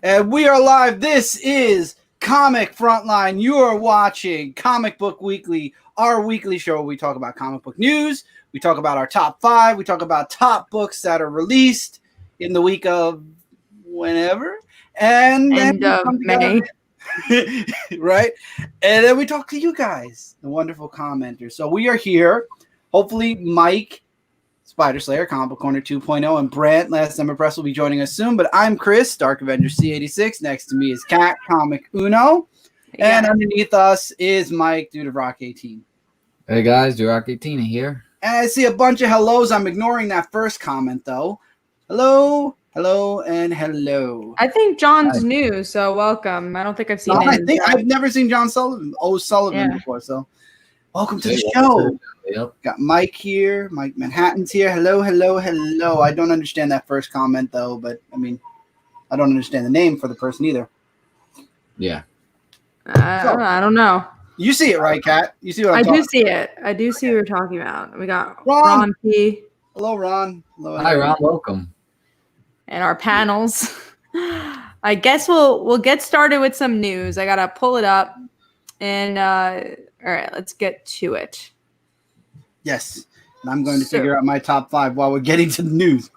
And we are live. This is Comic Frontline. You are watching Comic Book Weekly, our weekly show where we talk about comic book news. We talk about our top 5. We talk about top books that are released in the week of whenever. And then End of May. Right? And then we talk to you guys, the wonderful commenters. So we are here. Hopefully Mike, Spider Slayer, Comic Book Corner 2.0, and Brant, Last Summer Press, will be joining us soon. But I'm Chris, Dark Avenger C86. Next to me is Cat, Comic Uno. Yeah. And underneath us is Mike, Dude of Rock 18. Hey guys, Dude of Rock 18 here. And I see a bunch of hellos. I'm ignoring that first comment, though. Hello, and hello. I think John's new, so welcome. I don't think I've seen him. I've never seen John Sullivan before, so welcome to the show. Yep. Got Mike here. Mike Manhattan's here. Hello. I don't understand that first comment, though, but, I mean, I don't understand the name for the person either. Yeah. I don't know. You see it, right, Kat? You see what I'm talking about? I do see it. I do see what you're talking about. We got Ron P. Hello, Ron. Hello. Hi, Ron. Welcome. And our panels. I guess we'll get started with some news. I got to pull it up. And, all right, let's get to it. Yes. And I'm going to figure out my top 5 while we're getting to the news.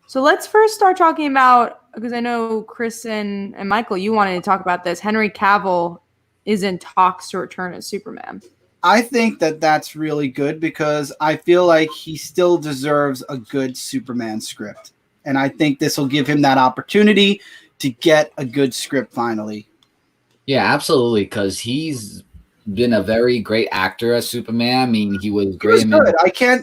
So let's first start talking about, because I know Chris and Michael, you wanted to talk about this. Henry Cavill is in talks to return as Superman. I think that that's really good because I feel like he still deserves a good Superman script. And I think this will give him that opportunity to get a good script finally. Yeah, absolutely, because he's been a very great actor as Superman. I mean, he was great. He was good.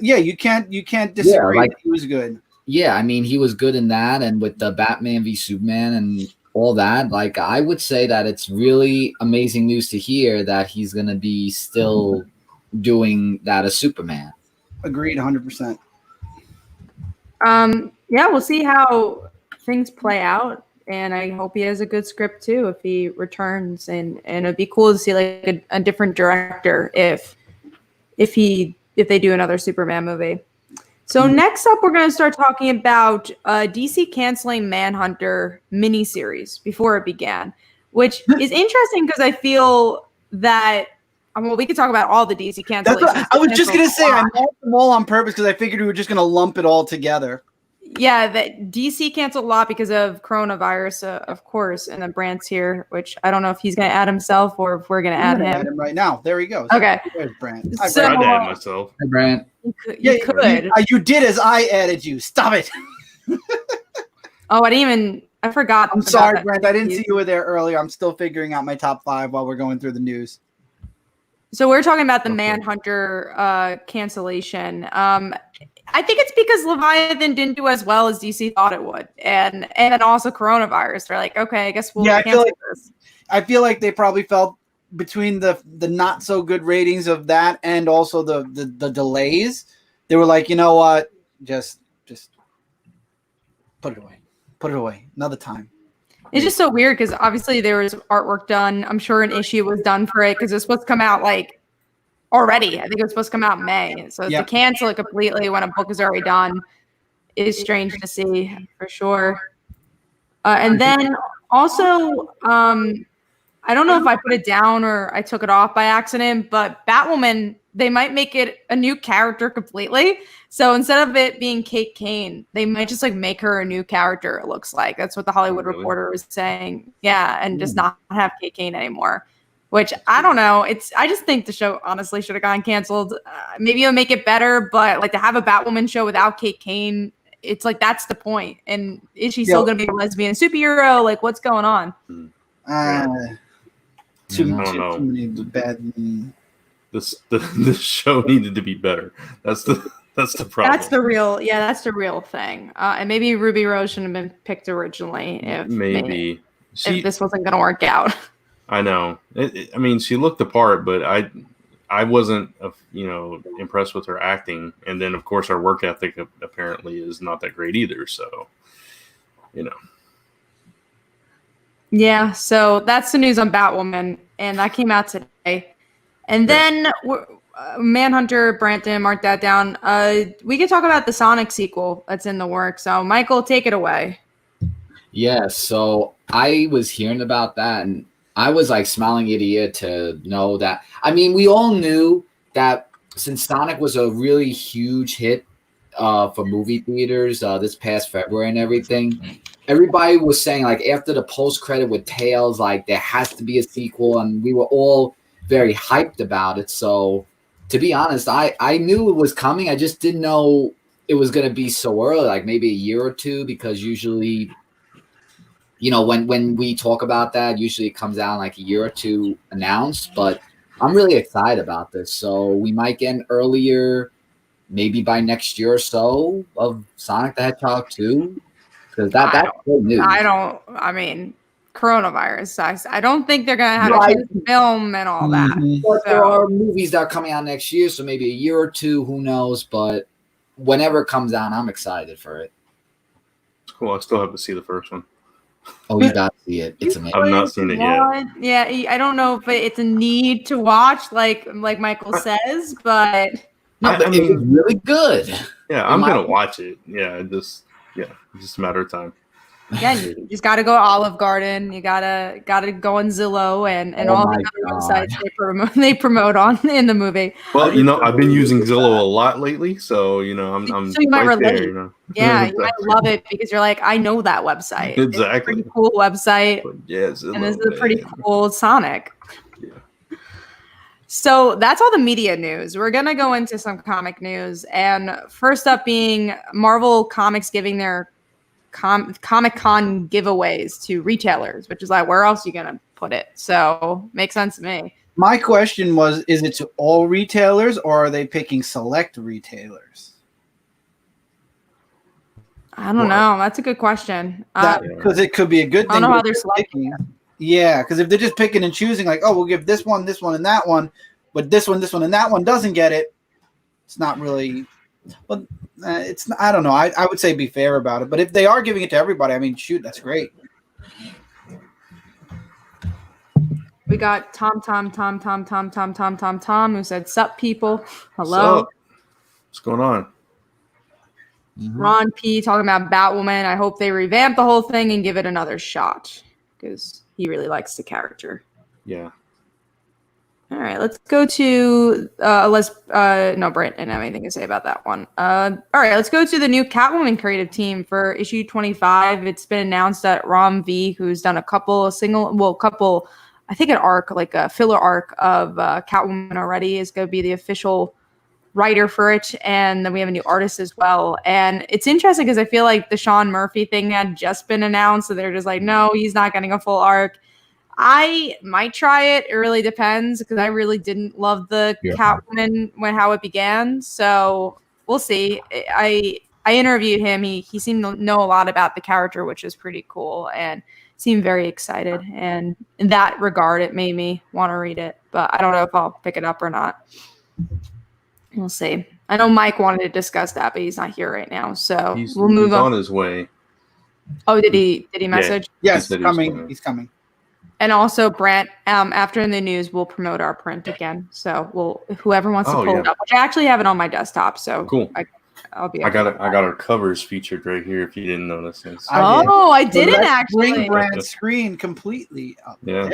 You can't disagree. Yeah, he was good. Yeah, I mean, he was good in that, and with the Batman v Superman and all that. Like, I would say that it's really amazing news to hear that he's going to be still doing that as Superman. Agreed, 100%. Yeah, we'll see how things play out. And I hope he has a good script too if he returns. And it'd be cool to see like a different director if they do another Superman movie. So next up, we're going to start talking about DC canceling Manhunter miniseries before it began, which is interesting because I feel that we could talk about all the DC cancellations. I was just going to say I marked them all on purpose because I figured we were just going to lump it all together. Yeah, that DC canceled a lot because of coronavirus, of course, and then Brant's here, which I don't know if he's going to add himself or if we're going to add him right now. There he goes. Okay. There's Brant. So, I'd add myself. Hi, Brant. You could. You did as I added you. Stop it. I forgot. I'm sorry, Brant. I didn't see you were there earlier. I'm still figuring out my top 5 while we're going through the news. So we're talking about the Manhunter cancellation. I think it's because Leviathan didn't do as well as DC thought it would, and then also coronavirus. They're like, okay, I guess we'll cancel this. I feel like they probably felt between the not so good ratings of that and also the delays, they were like, you know what, just put it away another time. It's just so weird because obviously there was artwork done. I'm sure an issue was done for it because it's supposed to come out like already. I think it was supposed to come out in May. So to cancel it completely when a book is already done is strange to see for sure. And then also, I don't know if I put it down or I took it off by accident, but Batwoman, they might make it a new character completely. So instead of it being Kate Kane, they might just like make her a new character, it looks like. That's what the Hollywood Reporter was saying. Yeah, and just not have Kate Kane anymore. Which I don't know. I just think the show honestly should have gotten canceled. Maybe it'll make it better, but like to have a Batwoman show without Kate Kane, it's like that's the point. And is she still going to be a lesbian superhero? Like what's going on? Too many bad. The show needed to be better. That's the problem. That's the real thing. And maybe Ruby Rose shouldn't have been picked originally if this wasn't going to work out. I know. I mean, she looked the part, but I wasn't, impressed with her acting. And then, of course, her work ethic apparently is not that great either. So, Yeah, so that's the news on Batwoman, and that came out today. And then Manhunter, Brant didn't mark that down. We could talk about the Sonic sequel that's in the works. So, Michael, take it away. Yeah, so I was hearing about that, and I was like smiling ear to ear to know that. I mean, we all knew that since Sonic was a really huge hit for movie theaters this past February and everything, everybody was saying like after the post credit with Tails, like there has to be a sequel, and we were all very hyped about it. So to be honest, I knew it was coming. I just didn't know it was going to be so early, like maybe a year or two, because usually, you know, when we talk about that, usually it comes out like a year or two announced. But I'm really excited about this. So we might get an earlier, maybe by next year or so, of Sonic the Hedgehog 2. Because that's good news. I mean, coronavirus. I don't think they're going to have a Right. chance to film and all that. But there are movies that are coming out next year, so maybe a year or two, who knows? But whenever it comes out, I'm excited for it. It's cool. I still have to see the first one. Oh, you got to see it. It's amazing. I've not seen it yet. Yeah, I don't know if it's a need to watch, like Michael says, but no, but it was really good. Yeah, I'm gonna watch it. Yeah, it's just a matter of time. Yeah, you just got to go Olive Garden. You gotta go on Zillow and all the other websites they promote on in the movie. Well, you know, I've been using Zillow a lot lately, so you know, I'm so you might right relate. there. You know? Yeah, you might love it because you're like, I know that website. Exactly, it's a pretty cool website. Yeah, Zillow, and this is a pretty cool Sonic. Yeah. So that's all the media news. We're gonna go into some comic news, and first up being Marvel Comics giving their Comic-Con giveaways to retailers, which is like, where else are you gonna put it? So makes sense to me. My question was, is it to all retailers or are they picking select retailers? I don't know. That's a good question. Because it could be a good thing. I don't know how they're selecting. Yeah, because if they're just picking and choosing, like, oh, we'll give this one, and that one, but this one, and that one doesn't get it, it's not really. Well, it's. I don't know. I would say be fair about it. But if they are giving it to everybody, I mean, shoot, that's great. We got Tom, who said, "Sup, people? Hello. Sup? What's going on?" Ron P talking about Batwoman. I hope they revamp the whole thing and give it another shot because he really likes the character. Yeah. All right, let's go to no, Brent didn't have anything to say about that one. All right, let's go to the new Catwoman creative team for issue 25. It's been announced that Ram V, who's done I think an arc, like a filler arc of Catwoman already, is going to be the official writer for it. And then we have a new artist as well. And it's interesting because I feel like the Sean Murphy thing had just been announced, so they're just like, no, he's not getting a full arc. I might try it. It really depends because I really didn't love the Catwoman how it began. So we'll see. I interviewed him. He seemed to know a lot about the character, which is pretty cool, and seemed very excited. And in that regard, it made me want to read it. But I don't know if I'll pick it up or not. We'll see. I know Mike wanted to discuss that, but he's not here right now. So we'll move on. He's on his way. Oh, did he message? Yeah. Yes, he's coming. And also, Brent, after in the news, we'll promote our print again. So whoever wants to pull it up, which I actually have it on my desktop. So cool. I'll be. I got our covers featured right here. If you didn't notice this. I didn't actually. Bring Brent's screen completely up. Yeah.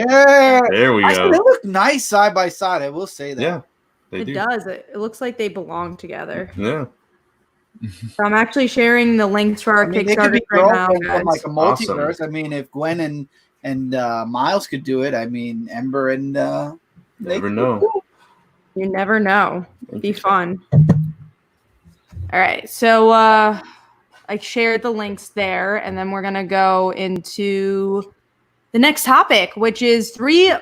There we go. Actually, they look nice side by side. I will say that. Yeah. It does. It looks like they belong together. Yeah. So I'm actually sharing the links for our Kickstarter right now, guys. From like a multiverse. Awesome. I mean, if Gwen and Miles could do it, I mean, Ember and never know. You never know. It'd be fun. All right. So I shared the links there, and then we're gonna go into the next topic, which is 3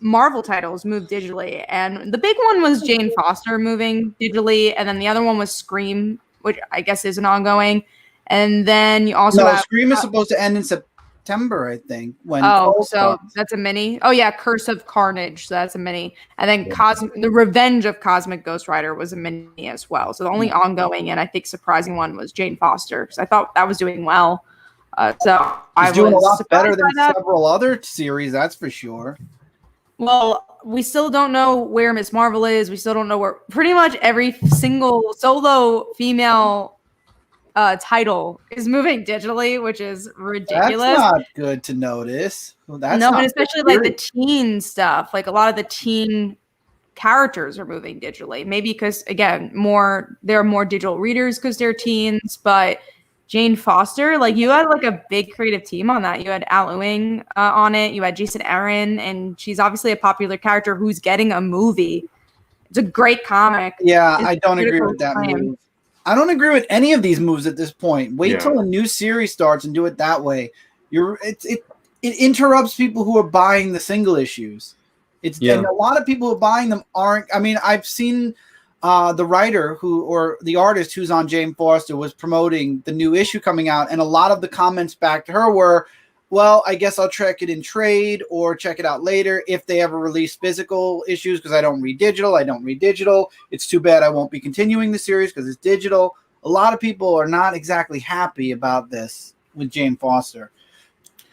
Marvel titles moved digitally, and the big one was Jane Foster moving digitally, and then the other one was Scream, which I guess is an ongoing, and then you also have Scream is supposed to end in September, I think. That's a mini. Oh yeah, Curse of Carnage, so that's a mini, and then The Revenge of Cosmic Ghost Rider was a mini as well. So the only ongoing and I think surprising one was Jane Foster, because I thought that was doing well. So I was doing a lot better than several other series, that's for sure. Well, we still don't know where Ms. Marvel is. We still don't know where pretty much every single solo female title is moving digitally, which is ridiculous. That's not good to notice. Well, that's no, not but especially like the teen stuff, like a lot of the teen characters are moving digitally. Maybe because again, there are more digital readers because they're teens. But Jane Foster, like you had like a big creative team on that. You had Al Ewing on it. You had Jason Aaron, and she's obviously a popular character who's getting a movie. It's a great comic. Yeah, It's I don't agree critical with that acclaim. move. I don't agree with any of these moves at this point. Wait till a new series starts and do it that way. It interrupts people who are buying the single issues. And a lot of people who are buying them aren't. I mean, I've seen the writer or the artist who's on Jane Foster was promoting the new issue coming out, and a lot of the comments back to her were, well, I guess I'll check it in trade or check it out later if they ever release physical issues because I don't read digital. It's too bad I won't be continuing the series because it's digital. A lot of people are not exactly happy about this with Jane Foster.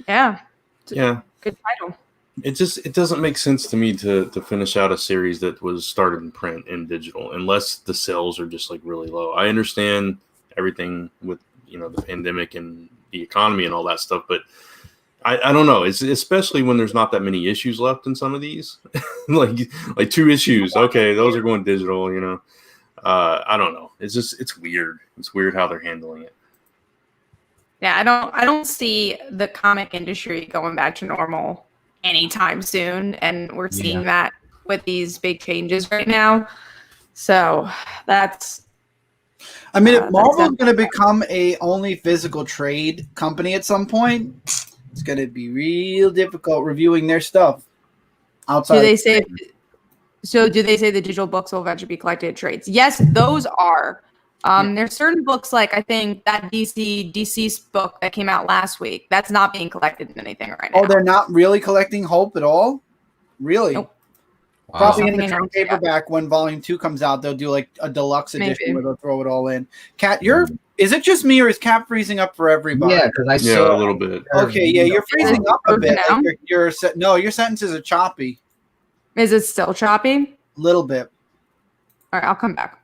Yeah. Yeah. Good title. It doesn't make sense to me to finish out a series that was started in print and digital unless the sales are just like really low. I understand everything with the pandemic and the economy and all that stuff, but I don't know. It's especially when there's not that many issues left in some of these, like 2 issues. Okay, those are going digital. I don't know. It's weird. It's weird how they're handling it. Yeah, I don't see the comic industry going back to normal anytime soon, and we're seeing that with these big changes right now. So that's. I mean, if Marvel's going to become a only physical trade company at some point, it's going to be real difficult reviewing their stuff outside. Do they say the digital books will eventually be collected at trades? Yes, those are. There's certain books, like I think that DC's book that came out last week, that's not being collected in anything right now. Oh, they're not really collecting Hope at all? Really? Nope. Wow. Probably in the trade paperback when Volume 2 comes out, they'll do like a deluxe edition where they'll throw it all in. Kat, is it just me or is Kat freezing up for everybody? Yeah, because I saw a little bit. Okay, yeah, you're freezing up a bit. Like your sentences are choppy. Is it still choppy? A little bit. All right, I'll come back.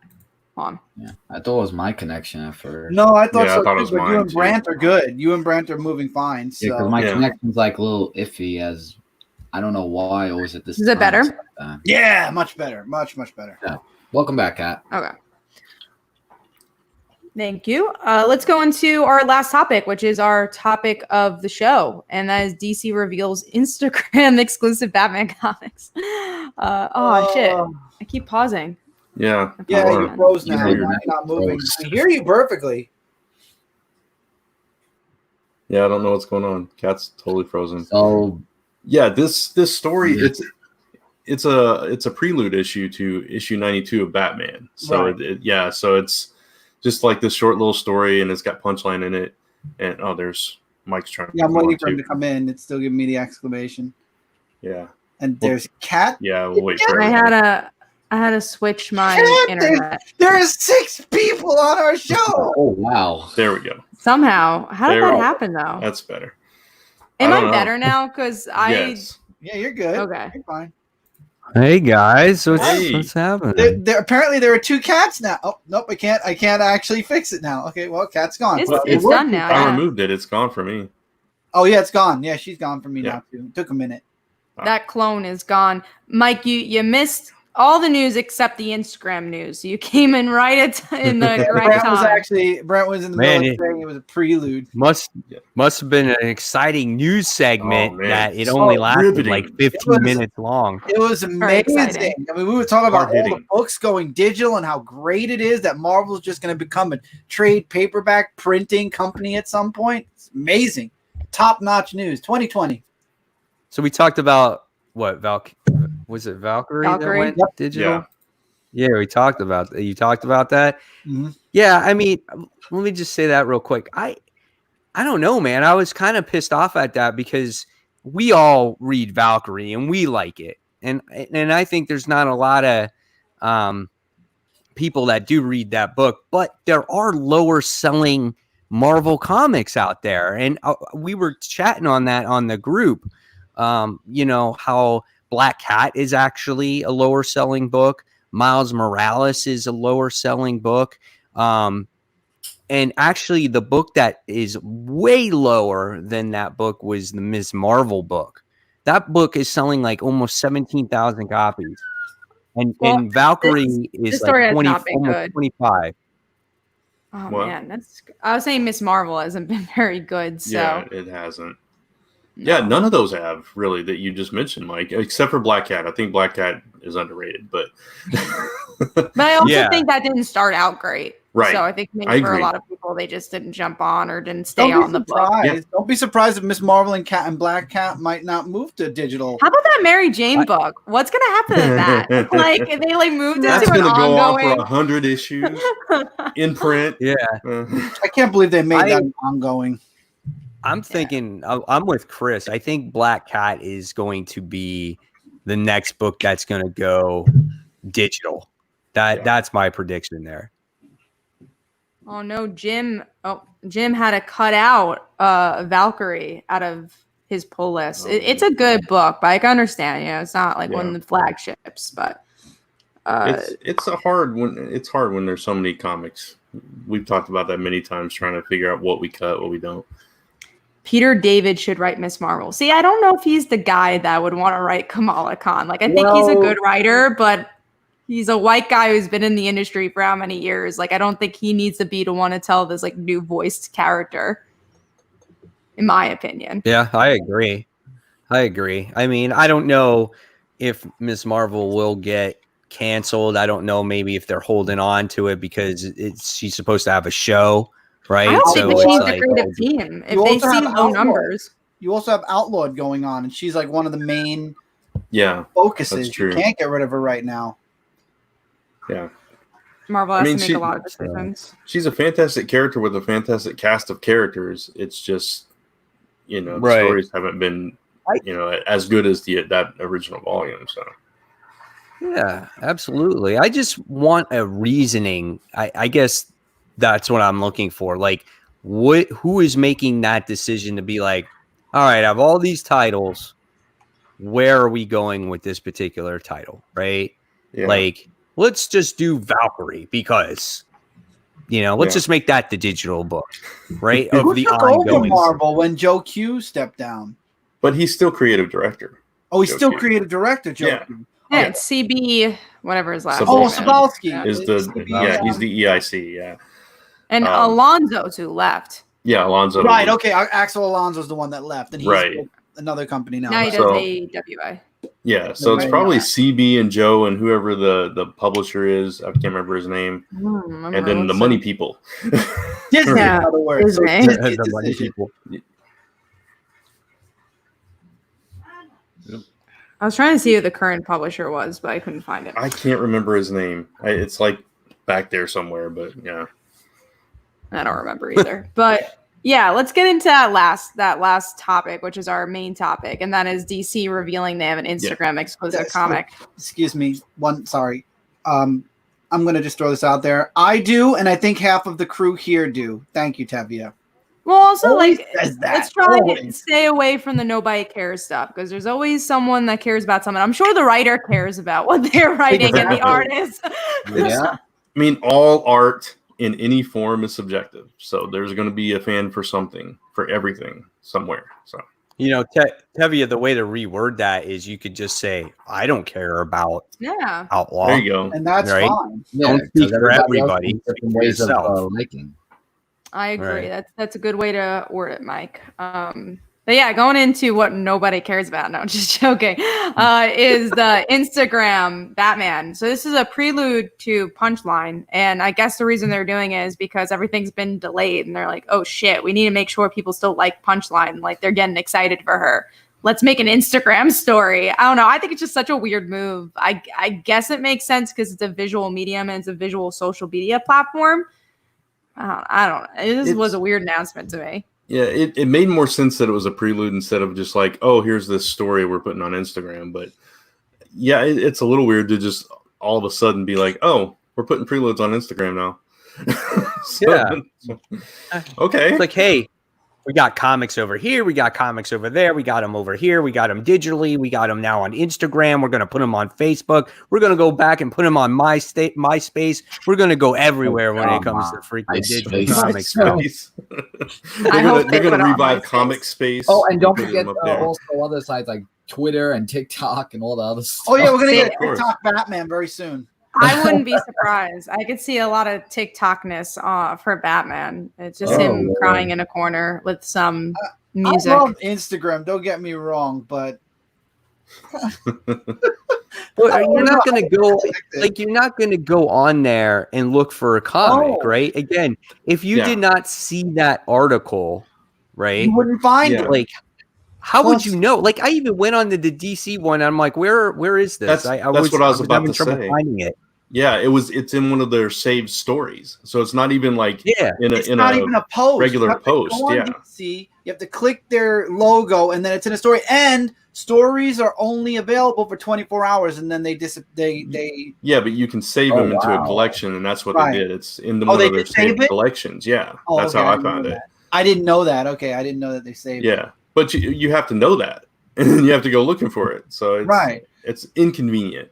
Hold on. Yeah, I thought it was my connection at first. No, I thought so I thought it too, was but mine you and too. Brant are good. You and Brant are moving fine. So. Yeah, because my connection's like a little iffy as I don't know why always at this Is it better? Like yeah, much better. Much better. Yeah. Welcome back, Kat. Okay. Thank you. Let's go into our last topic, which is our topic of the show, and that is DC reveals Instagram exclusive Batman comics. Shit! I keep pausing. Yeah. Yeah, you froze now. You're not moving. I hear you perfectly. Yeah, I don't know what's going on. Cat's totally frozen. So yeah, this story it's a prelude issue to issue 92 of Batman. So right. So it's just like this short little story, and it's got punchline in it. And there's Mike's trying. Yeah, I'm waiting for him to come in. It's still giving me the exclamation. Yeah. And there's Kat. Yeah, we'll wait for I had to switch my internet. There's 6 people on our show. Oh wow! There we go. Somehow, how did that happen though? That's better. Am I better now? Because Yes. Yeah, you're good. Okay. You're fine. Hey guys, what's happening? Apparently there are 2 cats now. Oh nope, I can't actually fix it now. Okay, well, Cat's gone. It's done now. I removed it. It's gone for me. Oh yeah, it's gone. Yeah, she's gone for me now too. It took a minute. That clone is gone. Mike, you missed all the news except the Instagram news. You came in right in the right time. Brent was in the middle of saying it was a prelude. Must have been an exciting news segment that it only lasted riveting. like 15 minutes long. It was amazing. I mean, we were talking about all the books going digital and how great it is that Marvel's just going to become a trade paperback printing company at some point. It's amazing. Top-notch news. 2020. So we talked about what was it Valkyrie that went digital? Yeah, we talked about that. You talked about that. Mm-hmm. Yeah, I mean, let me just say that real quick. I don't know, man. I was kind of pissed off at that because we all read Valkyrie and we like it, and I think there's not a lot of people that do read that book, but there are lower selling Marvel comics out there, and we were chatting on that on the group. How Black Cat is actually a lower selling book. Miles Morales is a lower selling book. And And actually, the book that is way lower than that book was the Ms. Marvel book. That book is selling like almost 17,000 copies. And Valkyrie is this like story has 20, not been almost good. 25. Oh What? man, I was saying Miss Marvel hasn't been very good. So Yeah, it hasn't. no. Yeah, none of those have really that you just mentioned, Mike, except for Black Cat. I think Black Cat is underrated, but But I also Yeah. think that didn't start out great. Right. So I think maybe I for a agree. lot of people, they just didn't jump on or didn't stay Don't on be the book. surprised. Yeah. Don't be surprised if Miss Marvel and Cat and Black Cat might not move to digital. How about that Mary Jane book? What's gonna happen to that? Like they like moved That's into an going to go on for ongoing. 100 issues in print. Yeah. I can't believe they made that ongoing. I'm thinking, I'm with Chris. I think Black Cat is going to be the next book that's going to go digital. That's my prediction there. Oh no, Jim had to cut out Valkyrie out of his pull list. It's a good book, but I can understand, it's not like one of the flagships, but it's hard when there's so many comics. We've talked about that many times, trying to figure out what we cut, what we don't. Peter David should write Miss Marvel. See, I don't know if he's the guy that would want to write Kamala Khan. Like, I think he's a good writer, but he's a white guy who's been in the industry for how many years? Like, I don't think he needs to want to tell this like new voiced character, in my opinion. Yeah, I agree. I mean, I don't know if Miss Marvel will get canceled. I don't know maybe if they're holding on to it because she's supposed to have a show, right? I don't So think it's the like, creative team. If You they also see have low Outlawed. numbers. You also have Outlawed going on, and she's like one of the main Yeah, focuses. that's true. You can't get rid of her right now. Yeah. Marvel has to make she- a lot of decisions. She's a fantastic character with a fantastic cast of characters. It's just, the Right. stories haven't been, as good as that original volume. So Yeah, absolutely. I just want a reasoning. I guess that's what I'm looking for. Like, who is making that decision to be like, all right, I have all these titles. Where are we going with this particular title? Right? yeah. Like, let's just do Valkyrie because, let's just make that the digital book, right? Of Who the took over ongoing. Marvel when Joe Q stepped down? But he's still creative director. Oh, he's Joe still Q. creative director, Joe Yeah. Q. Yeah, it's CB, whatever his last Oh, name is. Sabalski. Yeah. Is he's the EIC. Yeah. And Alonzo's who left. Yeah, Alonzo. Right, okay. Axel Alonso's the one that left, and he's Right. with another company now. Now he does So- AWA. Yeah, so it's Right. probably CB and Joe and whoever the publisher is. I can't remember his name. And then the money people. Disney, Yeah, in other words. Disney. So Disney's The money decision. people. I was trying to see who the current publisher was, but I couldn't find it. I can't remember his name. It's like back there somewhere, but yeah. I don't remember either. But yeah, let's get into that last topic, which is our main topic, and that is DC revealing they have an Instagram exclusive That's comic. Excuse me. Sorry. I'm going to just throw this out there. I do, and I think half of the crew here do. Thank you, Tevia. Well, also, Always like, says that. let's try and Always. stay away from the nobody cares stuff because there's always someone that cares about something. I'm sure the writer cares about what they're writing and the artist. Yeah. I mean, all art in any form is subjective. So there's going to be a fan for something, for everything, somewhere. So Tevia, the way to reword that is you could just say, I don't care about Yeah. Outlaw. there you go. And that's Right. fine. Don't speak for else everybody, has different speak for ways of yourself. liking. I agree. Right. That's a good way to word it, Mike. But yeah, going into what nobody cares about. No, just joking. Is the Instagram Batman. So this is a prelude to Punchline, and I guess the reason they're doing it is because everything's been delayed, and they're like, "Oh shit, we need to make sure people still like Punchline. Like they're getting excited for her. Let's make an Instagram story." I don't know. I think it's just such a weird move. I guess it makes sense because it's a visual medium and it's a visual social media platform. I don't know. This was a weird announcement to me. Yeah, it made more sense that it was a prelude instead of just like, oh, here's this story we're putting on Instagram. But yeah, it's a little weird to just all of a sudden be like, oh, we're putting preludes on Instagram now. Yeah. Okay. It's like, hey, we got comics over here, we got comics over there, we got them over here, we got them digitally, we got them now on Instagram, we're going to put them on Facebook, we're going to go back and put them on MySpace, we're going to go everywhere when it comes to freaking digital comics. They're going to revive Comic Space. Oh, and don't forget also other sites like Twitter and TikTok and all the other stuff. Oh yeah, we're gonna get a TikTok Batman very soon. I wouldn't be surprised. I could see a lot of TikTokness for Batman. It's just him crying in a corner with some music. I love Instagram. Don't get me wrong, but you're not gonna go you're not gonna go on there and look for a comic, right? Again, if you did not see that article, right, you wouldn't find it. Like, how would you know? Like, I even went on the DC one. And I'm like, where is this? That's what I was about to say. Finding it. Yeah, it's in one of their saved stories, so it's not even like it's not even a post, regular post. Yeah, DC, you have to click their logo, and then it's in a story. And stories are only available for 24 hours, and then they yeah, but you can save them into a collection, and that's what they did. It's in one of their saved collections. Yeah, that's how I found it. I didn't know that. Okay, I didn't know that they saved it. Yeah, but you have to know that, and then you have to go looking for it. So it's inconvenient.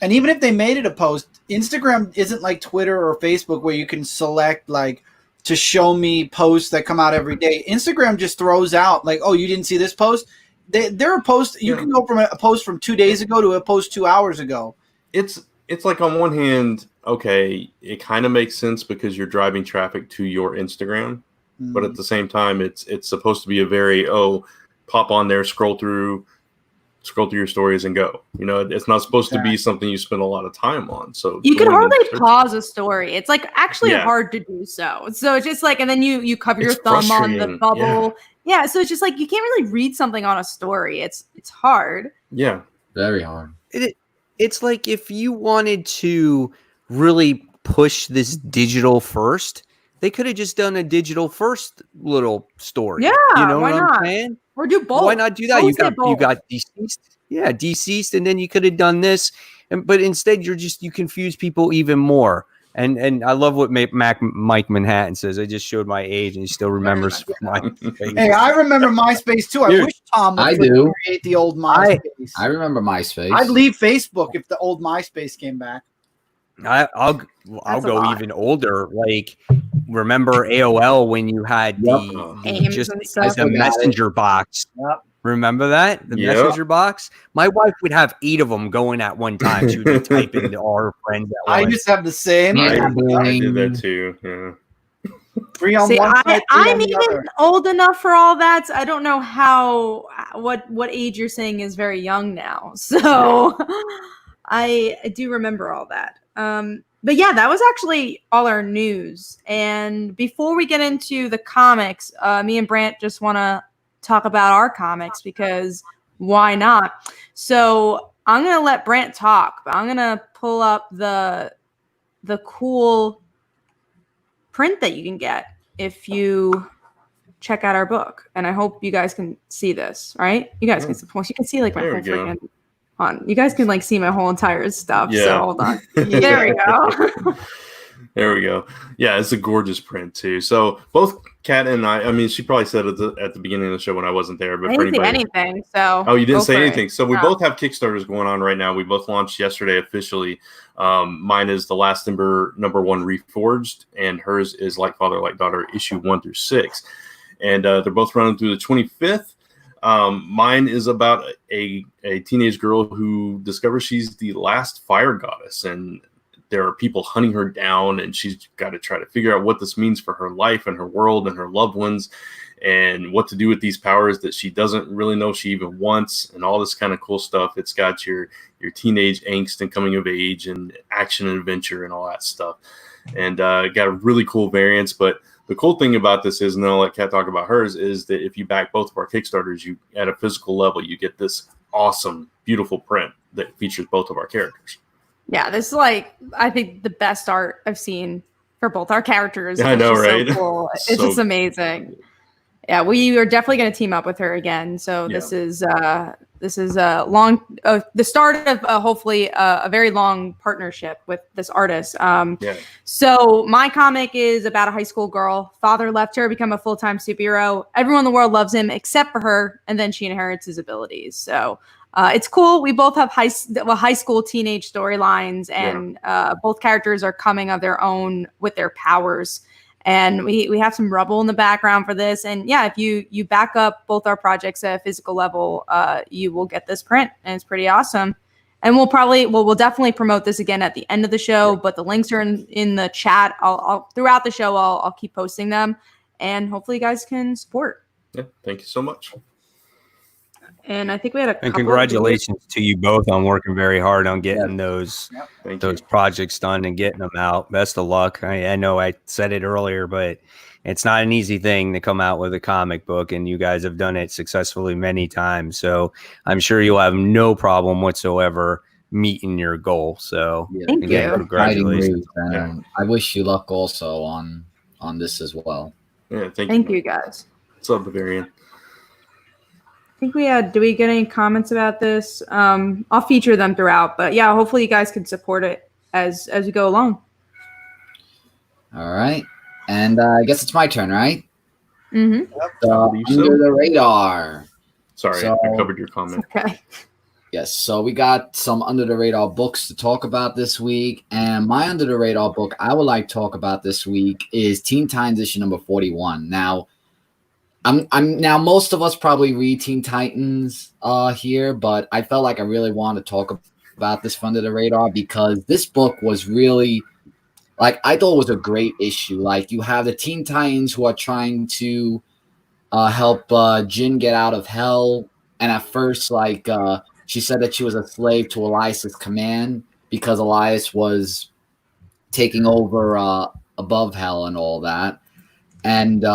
And even if they made it a post, Instagram isn't like Twitter or Facebook where you can select like to show me posts that come out every day. Instagram just throws out like, oh, you didn't see this post? They're a post. You can go from a post from 2 days ago to a post 2 hours ago. It's like on one hand, okay, it kind of makes sense because you're driving traffic to your Instagram. But at the same time, it's supposed to be a very, pop on there, scroll through your stories and go. You know, it's not supposed to be something you spend a lot of time on. So you can hardly pause a story. It's like actually hard to do so. So it's just like, and then you cover your thumb on the bubble. Yeah. So it's just like you can't really read something on a story. It's hard. Yeah, very hard. It's like if you wanted to really push this digital first, they could have just done a digital first little story. Yeah, you know why what not? I'm saying? Or do both. Why not do that? You got deceased. Yeah, deceased, and then you could have done this. But instead you confuse people even more. And I love what Mike Manhattan says. I just showed my age and he still remembers MySpace. Hey, I remember MySpace too. I wish Tom would create the old MySpace. I remember MySpace. I'd leave Facebook if the old MySpace came back. I'll go even older. Like, remember AOL when you had the messenger box? Yep. Remember that? The messenger box? My wife would have 8 of them going at one time. She would be typing to all her friends at once. I just have the same. I did that too. Yeah. 3 on one side, I'm even old enough for all that. So I don't know what age you're saying is very young now. So I do remember all that. But yeah, that was actually all our news. And before we get into the comics, me and Brant just want to talk about our comics because why not? So I'm going to let Brant talk, but I'm going to pull up the cool print that you can get if you check out our book. And I hope you guys can see this, right? You guys can see like my whole freaking on. You guys can like see my whole entire stuff. Yeah. So hold on. There we go. There we go. Yeah, it's a gorgeous print too. So both Kat and I mean, she probably said it at the beginning of the show when I wasn't there, but I didn't say anything. So you didn't say anything. So we both have Kickstarters going on right now. We both launched yesterday officially. Mine is The Last Ember #1 Reforged, and hers is Like Father, Like Daughter, issue 1 through 6. And they're both running through the 25th. Mine is about a teenage girl who discovers she's the last fire goddess, and there are people hunting her down, and she's got to try to figure out what this means for her life and her world and her loved ones, and what to do with these powers that she doesn't really know she even wants, and all this kind of cool stuff. It's got your teenage angst and coming of age and action and adventure and all that stuff, and got a really cool variants. But the cool thing about this is, and then I'll let Kat talk about hers, is that if you back both of our Kickstarters, you at a physical level, you get this awesome, beautiful print that features both of our characters. Yeah, this is like, I think, the best art I've seen for both our characters. Yeah, I know, right? So cool. It's just amazing. Yeah, we are definitely going to team up with her again. So this is This is a the start of hopefully a very long partnership with this artist. So my comic is about a high school girl. Father left her, become a full-time superhero. Everyone in the world loves him except for her, and then she inherits his abilities. So it's cool. We both have high school teenage storylines, and both characters are coming of their own with their powers. And we have some rubble in the background for this. And yeah, if you back up both our projects at a physical level, you will get this print, and it's pretty awesome. And we'll definitely promote this again at the end of the show, but the links are in the chat. I'll throughout the show, I'll keep posting them, and hopefully you guys can support. Yeah, thank you so much. And I think we had and congratulations to you both on working very hard on getting those projects done and getting them out. Best of luck. I know I said it earlier, but it's not an easy thing to come out with a comic book, and you guys have done it successfully many times. So I'm sure you'll have no problem whatsoever meeting your goal. So thank you. Congratulations. I wish you luck also on this as well. Yeah, thank you guys. What's up, Bavarian? I think do we get any comments about this? I'll feature them throughout, but yeah, hopefully you guys can support it as we go along. All right. And I guess it's my turn, right? Mm-hmm. Under the radar. Sorry, I covered your comment. Okay. Yes, so we got some under the radar books to talk about this week, and my under the radar book I would like to talk about this week is Teen Titans issue number 41. Now, now most of us probably read Teen Titans here, but I felt like I really wanted to talk about this under the radar because this book was really, like, I thought it was a great issue. Like, you have the Teen Titans who are trying to help Jin get out of hell, and at first, like, she said that she was a slave to Elias's command because Elias was taking over above hell and all that, and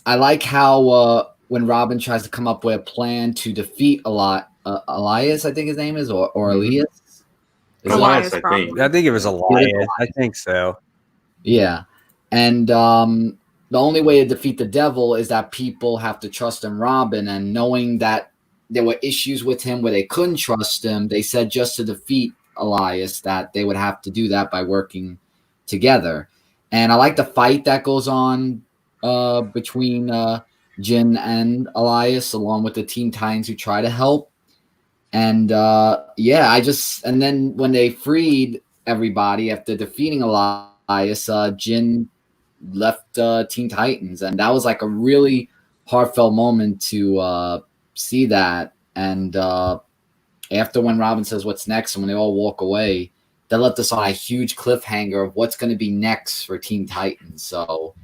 I like how when Robin tries to come up with a plan to defeat Elias, I think his name is, or Elias. Elias, I think. I think it was Elias. I think so. Yeah. And the only way to defeat the devil is that people have to trust in Robin. And knowing that there were issues with him where they couldn't trust him, they said just to defeat Elias that they would have to do that by working together. And I like the fight that goes on between Jin and Elias, along with the Teen Titans who try to help. And and then when they freed everybody after defeating Elias, Jin left Teen Titans, and that was like a really heartfelt moment to see that. And after when Robin says what's next, and when they all walk away, that left us on a huge cliffhanger of what's going to be next for Teen Titans. So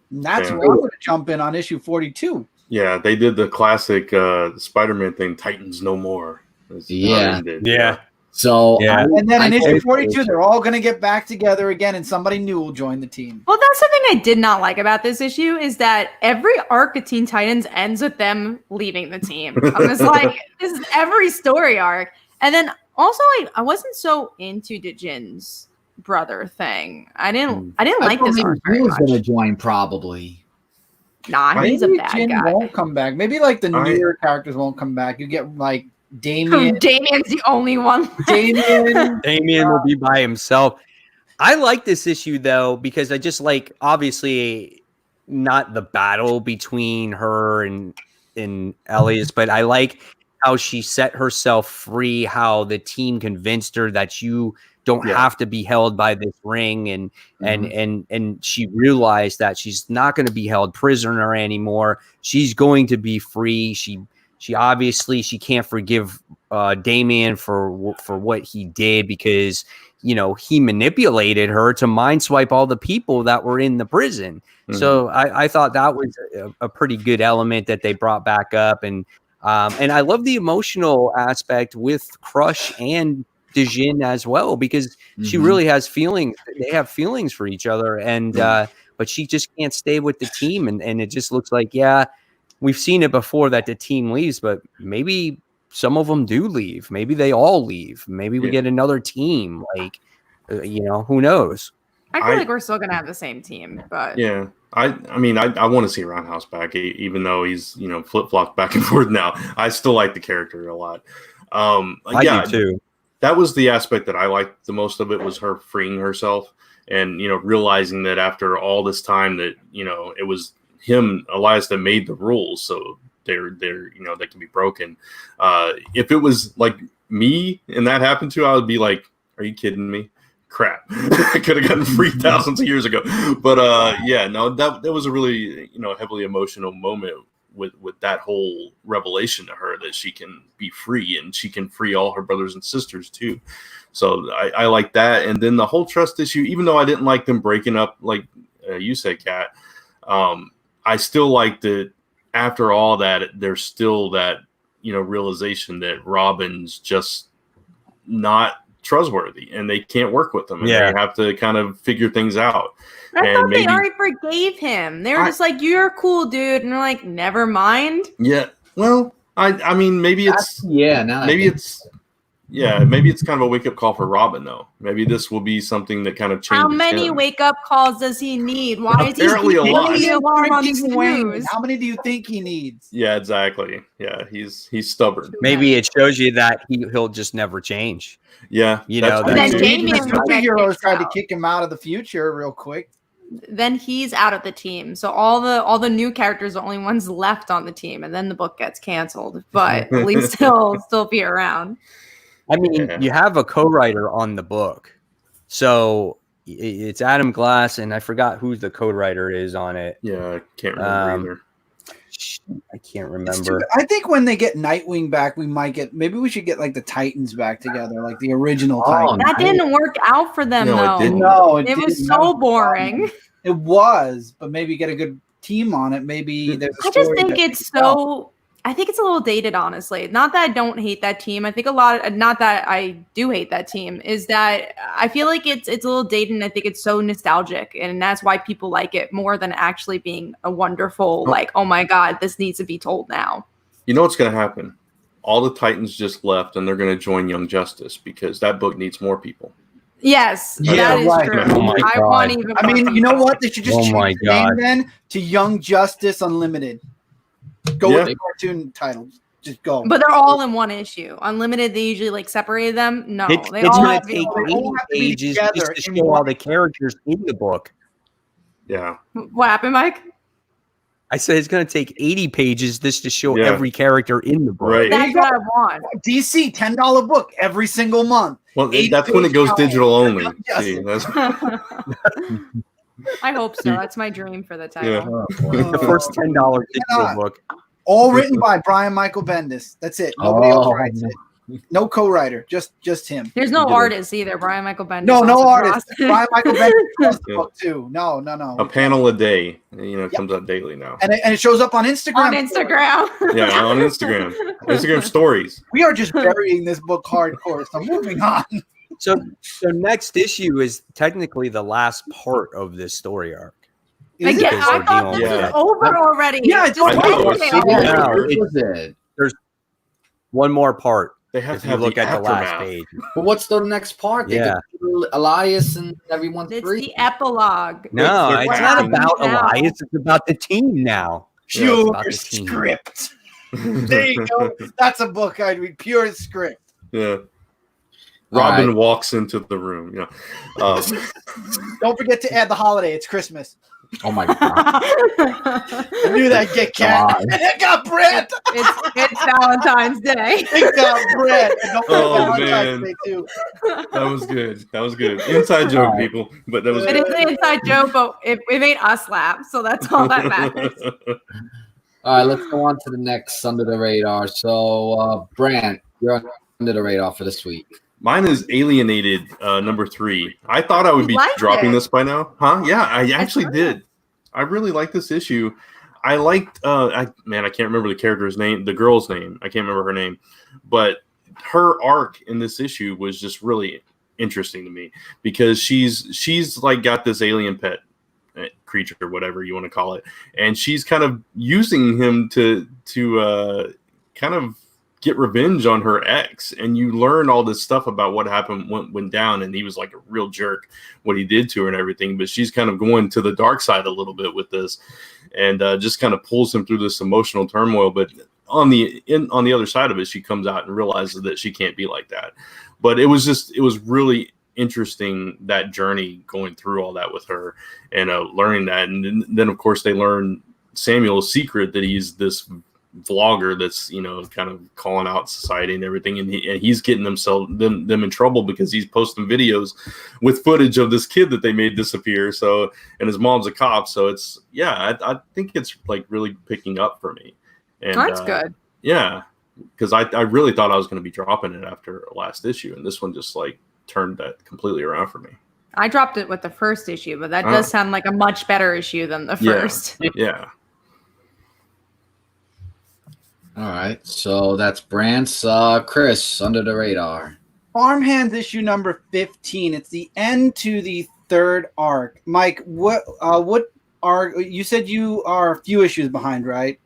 that's where I'm going to jump in on issue 42. Yeah, they did the classic SpiderMan thing, Titans No More. Yeah. So and then in issue 42, they're all going to get back together again, and somebody new will join the team. Well, that's something I did not like about this issue is that every arc of Teen Titans ends with them leaving the team. I was like, this is every story arc. And then also, I wasn't so into Jin's brother thing. I didn't like this arc very much. He was going to join probably. Nah, he's a bad Jin guy. won't come back. Maybe like the newer characters won't come back. You get like Damien. Damien's the only one. Damien will be by himself. I like this issue though because I just like obviously not the battle between her and Elias, but I like how she set herself free. How the team convinced her that you don't have to be held by this ring, and she realized that she's not going to be held prisoner anymore. She's going to be free. She obviously she can't forgive Damien for what he did because he manipulated her to mind swipe all the people that were in the prison. Mm-hmm. So I thought that was a pretty good element that they brought back up, and I love the emotional aspect with Crush and Jin as well because she really has feelings. They have feelings for each other, and but she just can't stay with the team, and it just looks like we've seen it before that the team leaves, but maybe some of them do leave. Maybe they all leave. Maybe we get another team. Like, who knows? I feel like we're still gonna have the same team, but yeah. I mean, I want to see Roundhouse back, even though he's flip-flopped back and forth now. I still like the character a lot. I do too. That was the aspect that I liked the most of it, was her freeing herself and realizing that after all this time that it was him, Elias, that made the rules, so they're they can be broken. If it was like me and that happened to, I would be like, are you kidding me? Crap. I could have gotten free thousands of years ago. But that was a really heavily emotional moment with that whole revelation to her, that she can be free and she can free all her brothers and sisters too. So I like that. And then the whole trust issue, even though I didn't like them breaking up, like you said, Kat, I still like that after all that, there's still that realization that Robin's just not trustworthy and they can't work with them, and they have to kind of figure things out. I thought they already forgave him. They were just like, you're a cool dude, and they're like, never mind. Yeah, well, I mean, maybe it's maybe it's kind of a wake-up call for Robin, though. Maybe this will be something that kind of changes. How many wake-up calls does he need? Why is he Apparently a lot. the alarm on snooze? How many do you think he needs? Yeah, exactly. Yeah, he's stubborn. Maybe it shows you that he'll just never change. Yeah, then Damien superheroes tried to kick him out of the future real quick. Then he's out of the team. So all the new characters are the only ones left on the team, and then the book gets canceled. But at least he'll still be around. I mean, you have a co-writer on the book, so it's Adam Glass, and I forgot who the co-writer is on it. Yeah, I can't remember either. I can't remember. I think when they get Nightwing back, maybe we should get like the Titans back together, like the original Titans. That didn't work out for them, though. It was so boring. It was, but maybe get a good team on it. Maybe there's I just think it's so. I think it's a little dated, honestly. Not that I don't hate that team. I think not that I do hate that team, is that I feel like it's a little dated, and I think it's so nostalgic, and that's why people like it more than actually being a wonderful, like, oh my God, this needs to be told now. You know what's going to happen? All the Titans just left, and they're going to join Young Justice because that book needs more people. Yes, that is true. Oh my God. I want even. I mean, you know what? They should just change the name God. then to Young Justice Unlimited. Go with the cartoon titles. Just go. But they're all in one issue. Unlimited, they usually like separated them. No, it's going to take 80 pages just to show all the characters in the book. Yeah. What happened, Mike? I said it's going to take 80 pages just to show every character in the book. Right. That's what I want. DC $10 book every single month. Well, that's when it goes digital only. See, I hope so. That's my dream for the title. Yeah. The first $10 digital book. All written by Brian Michael Bendis. That's it. Nobody else writes it. No co-writer. Just him. There's no artist either. Brian Michael Bendis. No artist. Brian Michael Bendis does the book too. No. A panel a day. It comes out daily now. And it shows up on Instagram. On Instagram. Yeah, on Instagram. Instagram stories. We are just burying this book hardcore. So moving on. So next issue is technically the last part of this story arc. I thought this was over already. Yeah, there's one more part. They have if to you have look the at the last aftermath. page. But what's the next part? They get Elias and everyone's It's free. the epilogue. No, it's not about now. Elias. It's about the team now. Pure script. There you go. That's a book I'd read. Pure script. Yeah. Robin walks into the room. Don't forget to add the holiday. It's Christmas. Oh my God. I knew that'd get Cat. And it got Brett. It's Valentine's Day. It got Brett. And don't forget Valentine's man. Day too. That was good. Inside joke, people. But that was It good. is an inside joke, but it made us laugh, so that's all that matters. All right, let's go on to the next under the radar. So, Brant, you're under the radar for this week. Mine is Alienated number 3. I thought I would be dropping this by now. Huh? Yeah, I actually did. I really like this issue. I liked I can't remember the character's name, the girl's name. I can't remember her name. But her arc in this issue was just really interesting to me because she's like got this alien pet creature or whatever you want to call it. And she's kind of using him to kind of get revenge on her ex, and you learn all this stuff about what happened went down, and he was like a real jerk, what he did to her and everything. But she's kind of going to the dark side a little bit with this, and just kind of pulls him through this emotional turmoil. But on the other side of it, she comes out and realizes that she can't be like that. But it was really interesting, that journey going through all that with her, and learning that. And then of course they learn Samuel's secret, that he's this vlogger that's, you know, kind of calling out society and everything, and he's getting them in trouble because he's posting videos with footage of this kid that they made disappear. So, and his mom's a cop, so it's I think it's like really picking up for me. And that's good. Yeah, because I really thought I was going to be dropping it after last issue, and this one just like turned that completely around for me. I dropped it with the first issue, but that does sound like a much better issue than the first. Yeah. All right, so that's Brant's. Chris, Under the Radar. Farmhands issue number 15. It's the end to the third arc. Mike, what are you said you are a few issues behind, right?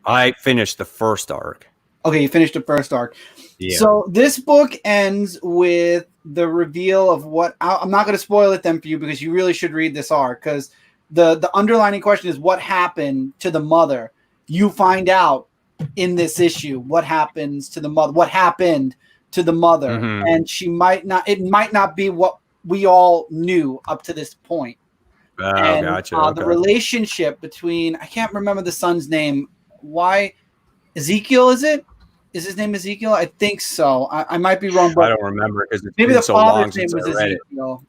I finished the first arc. Okay, you finished the first arc. Yeah. So this book ends with the reveal of what I'm not going to spoil it then for you, because you really should read this arc, because the underlining question is what happened to the mother. You find out in this issue what happens to the mother, what happened to the mother, and it might not be what we all knew up to this point. And Gotcha. The relationship between, I can't remember the son's name. Why Ezekiel, is his name Ezekiel? I think so. I might be wrong, but I don't remember because it's maybe been the so long father's name since was I read Ezekiel.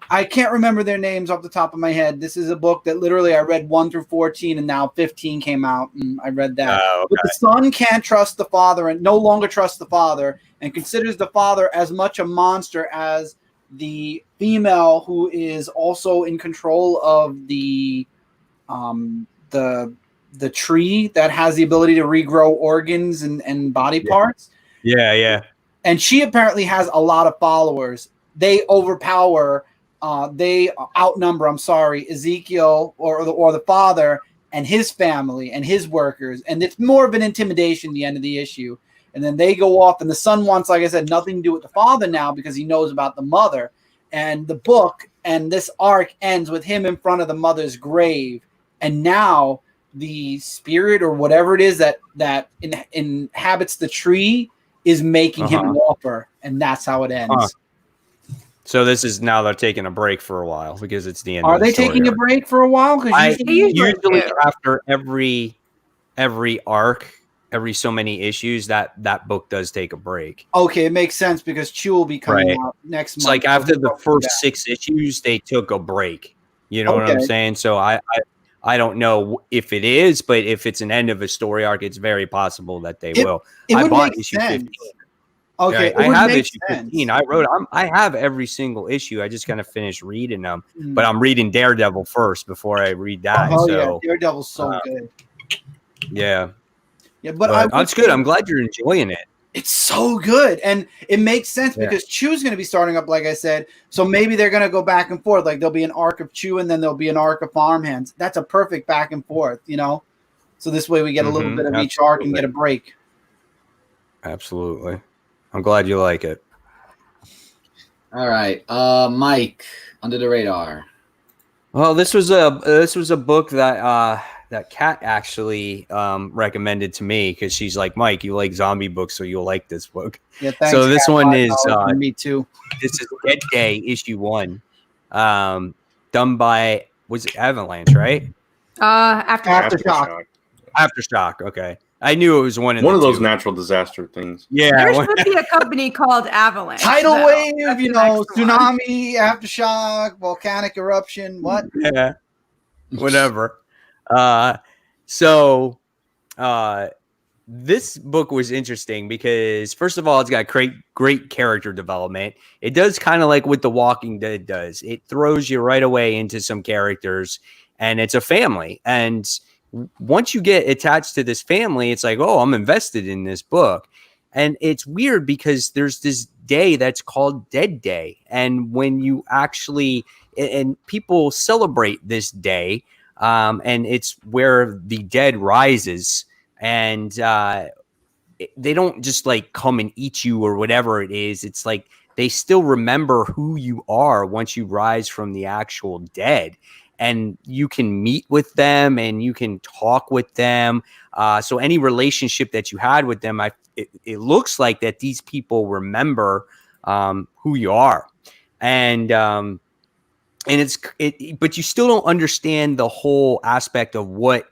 I can't remember their names off the top of my head. This is a book that literally I read 1 through 14, and now 15 came out, and I read that. Okay. But the son can't trust the father, and no longer trusts the father, and considers the father as much a monster as the female who is also in control of the tree that has the ability to regrow organs and body parts. Yeah. And she apparently has a lot of followers. They overpower. They outnumber, Ezekiel or the father and his family and his workers. And it's more of an intimidation at the end of the issue. And then they go off, and the son wants, like I said, nothing to do with the father now because he knows about the mother. And the book and this arc ends with him in front of the mother's grave. And now the spirit or whatever it is that inhabits the tree is making him an offer. And that's how it ends. So this is now they're taking a break for a while because it's the end. Are they taking a break for a while? Because usually after every arc, every so many issues, that book does take a break. Okay, it makes sense because Chew will be coming out next month. It's like after the first 6 issues, they took a break. You know what I'm saying? So I don't know if it is, but if it's an end of a story arc, it's very possible that they will. I bought issue 15. Okay, I have issue 15. I have every single issue. I just kind of finished reading them, but I'm reading Daredevil first before I read that. Yeah, Daredevil's so good. Yeah, but that's good. I'm glad you're enjoying it. It's so good, and it makes sense because Chew's going to be starting up, like I said. So maybe they're going to go back and forth. Like there'll be an arc of Chew, and then there'll be an arc of Farmhands. That's a perfect back and forth, you know. So this way we get a little bit of each arc and get a break. Absolutely. I'm glad you like it. All right, Mike, Under the Radar. Well, this was a book that Kat actually recommended to me because she's like, Mike, you like zombie books, so you'll like this book. Yeah, thanks. So this one is me too. This is Dead Day issue 1, done by Avalanche, right? Aftershock. Aftershock. Okay. I knew it was one of those natural disaster things. Yeah, there should be a company called Avalanche. Tidal wave, tsunami, aftershock, volcanic eruption. What? Yeah, whatever. This book was interesting because first of all, it's got great character development. It does kind of like what The Walking Dead does. It throws you right away into some characters, and it's a family. And once you get attached to this family, it's like, oh, I'm invested in this book. And it's weird because there's this day that's called Dead Day. And when you actually, and people celebrate this day, and it's where the dead rises. And they don't just like come and eat you or whatever it is. It's like they still remember who you are once you rise from the actual dead, and you can meet with them and you can talk with them. So any relationship that you had with them, it looks like that these people remember who you are, and but you still don't understand the whole aspect of what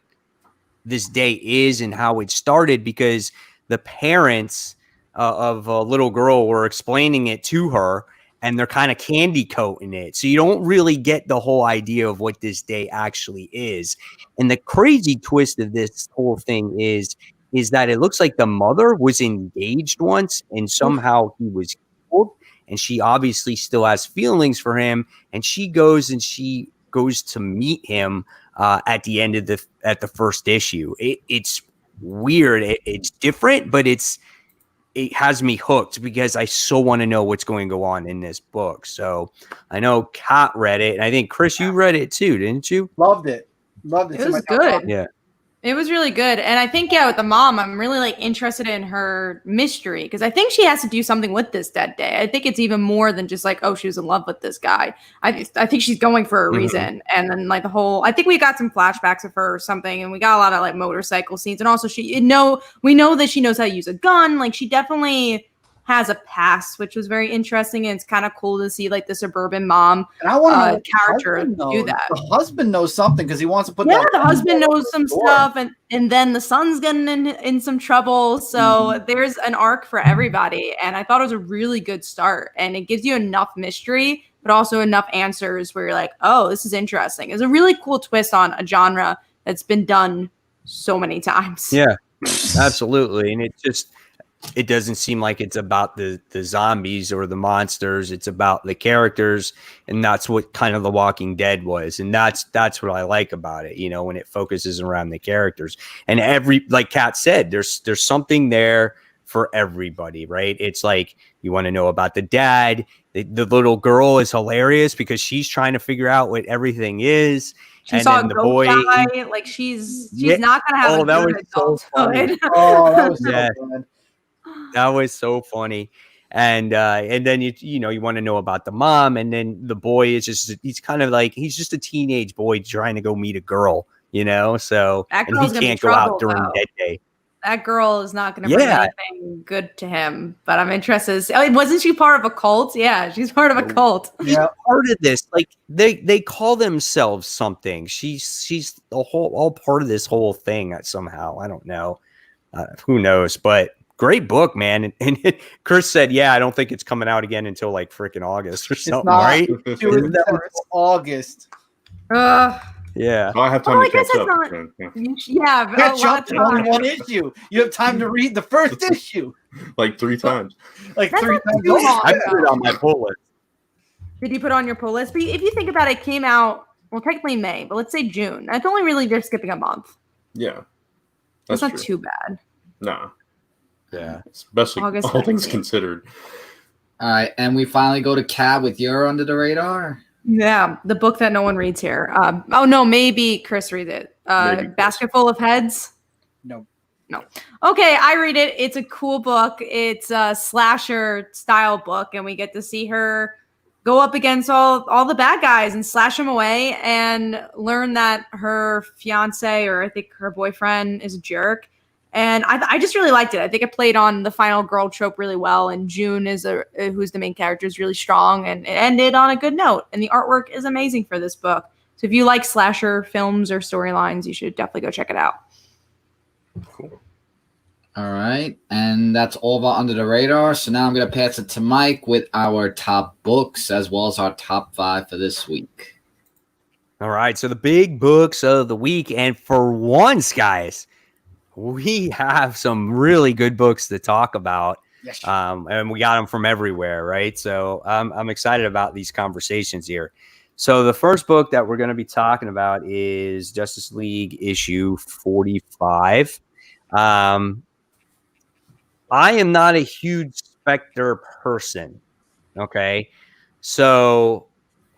this day is and how it started, because the parents of a little girl were explaining it to her, and they're kind of candy coating it. So you don't really get the whole idea of what this day actually is. And the crazy twist of this whole thing is that it looks like the mother was engaged once and somehow he was killed. And she obviously still has feelings for him. And she goes to meet him at the end of the first issue. It's weird. It's different, but it has me hooked because I so want to know what's going to go on in this book. So I know Kat read it, and I think Chris, you read it too, didn't you? Loved it. It was good. Yeah. It was really good. And I think, with the mom, I'm really like interested in her mystery, because I think she has to do something with this dead day. I think it's even more than just like, oh, she was in love with this guy. I think she's going for a reason. And then like I think we got some flashbacks of her or something, and we got a lot of like motorcycle scenes. And also we know that she knows how to use a gun. Like she definitely has a past, which was very interesting, and it's kind of cool to see like the suburban mom and I want to character do that. The husband knows something because he wants to put the husband knows some stuff, and then the son's getting in some trouble. So there's an arc for everybody, and I thought it was a really good start, and it gives you enough mystery but also enough answers where you're like, oh, this is interesting. It's a really cool twist on a genre that's been done so many times. Yeah, absolutely. And it doesn't seem like it's about the zombies or the monsters. It's about the characters, and that's what kind of The Walking Dead was. And that's what I like about it, when it focuses around the characters. And like Kat said, there's something there for everybody, right? It's like you want to know about the dad. The little girl is hilarious because she's trying to figure out what everything is. She saw a boy die. Like she's not gonna have a good adulthood. Oh, that was so good. That was so funny. And then you want to know about the mom, and then the boy is he's just a teenage boy trying to go meet a girl, so and he can't go out during dead day. That girl is not going to bring anything good to him, but I'm interested. Wasn't she part of a cult? Yeah, she's part of a cult. Yeah, part of this. Like they call themselves something. She's all part of this whole thing somehow. I don't know. Who knows? But great book, man. And Chris said, yeah, I don't think it's coming out again until like freaking August or something, right? August. Yeah. I have time to catch up. Catch up to only one issue. You have time to read the first issue. Like 3 times. Like 3 times. I put it on my pull list. Did you put it on your pull list? But if you think about it, it came out, well, technically May, but let's say June. That's only really they're skipping a month. Yeah. That's not too bad. No. Yeah. Especially August, all things considered. All right. And we finally go to Cab with your Under the Radar. Yeah. The book that no one reads here. Maybe Chris reads it. Basket Full of Heads. No. Okay. I read it. It's a cool book. It's a slasher style book, and we get to see her go up against all the bad guys and slash them away, and learn that her fiance, or I think her boyfriend, is a jerk. And I just really liked it. I think it played on the final girl trope really well. And June who's the main character, is really strong, and it ended on a good note. And the artwork is amazing for this book. So if you like slasher films or storylines, you should definitely go check it out. Cool. All right. And that's all of our Under the Radar. So now I'm going to pass it to Mike with our top books as well as our top 5 for this week. All right. So the big books of the week. And for once, guys, we have some really good books to talk about. Yes. And we got them from everywhere, right? So I'm excited about these conversations here. So the first book that we're going to be talking about is Justice League issue 45. I am not a huge Spectre person, okay? So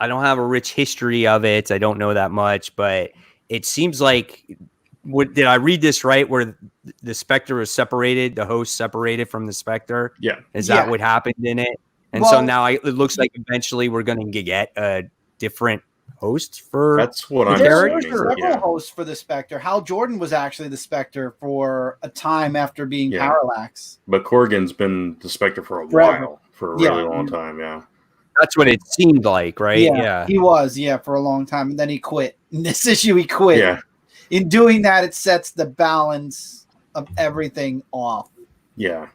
I don't have a rich history of it. I don't know that much, but it seems like did I read this right? Where the Spectre was separated, the host separated from the Spectre? Yeah. Is that what happened in it? And Well, so now it looks like eventually we're going to get a different host for. That's what I'm there were assuming. several Yeah. hosts for the Spectre. Hal Jordan was actually the Spectre for a time after being Parallax. But Corrigan's been the Spectre for a Forever. while, for a really long time. Yeah. That's what it seemed like, right? Yeah. He was, for a long time. And then he quit. In this issue, he quit. Yeah. In doing that, it sets the balance of everything off. Yeah.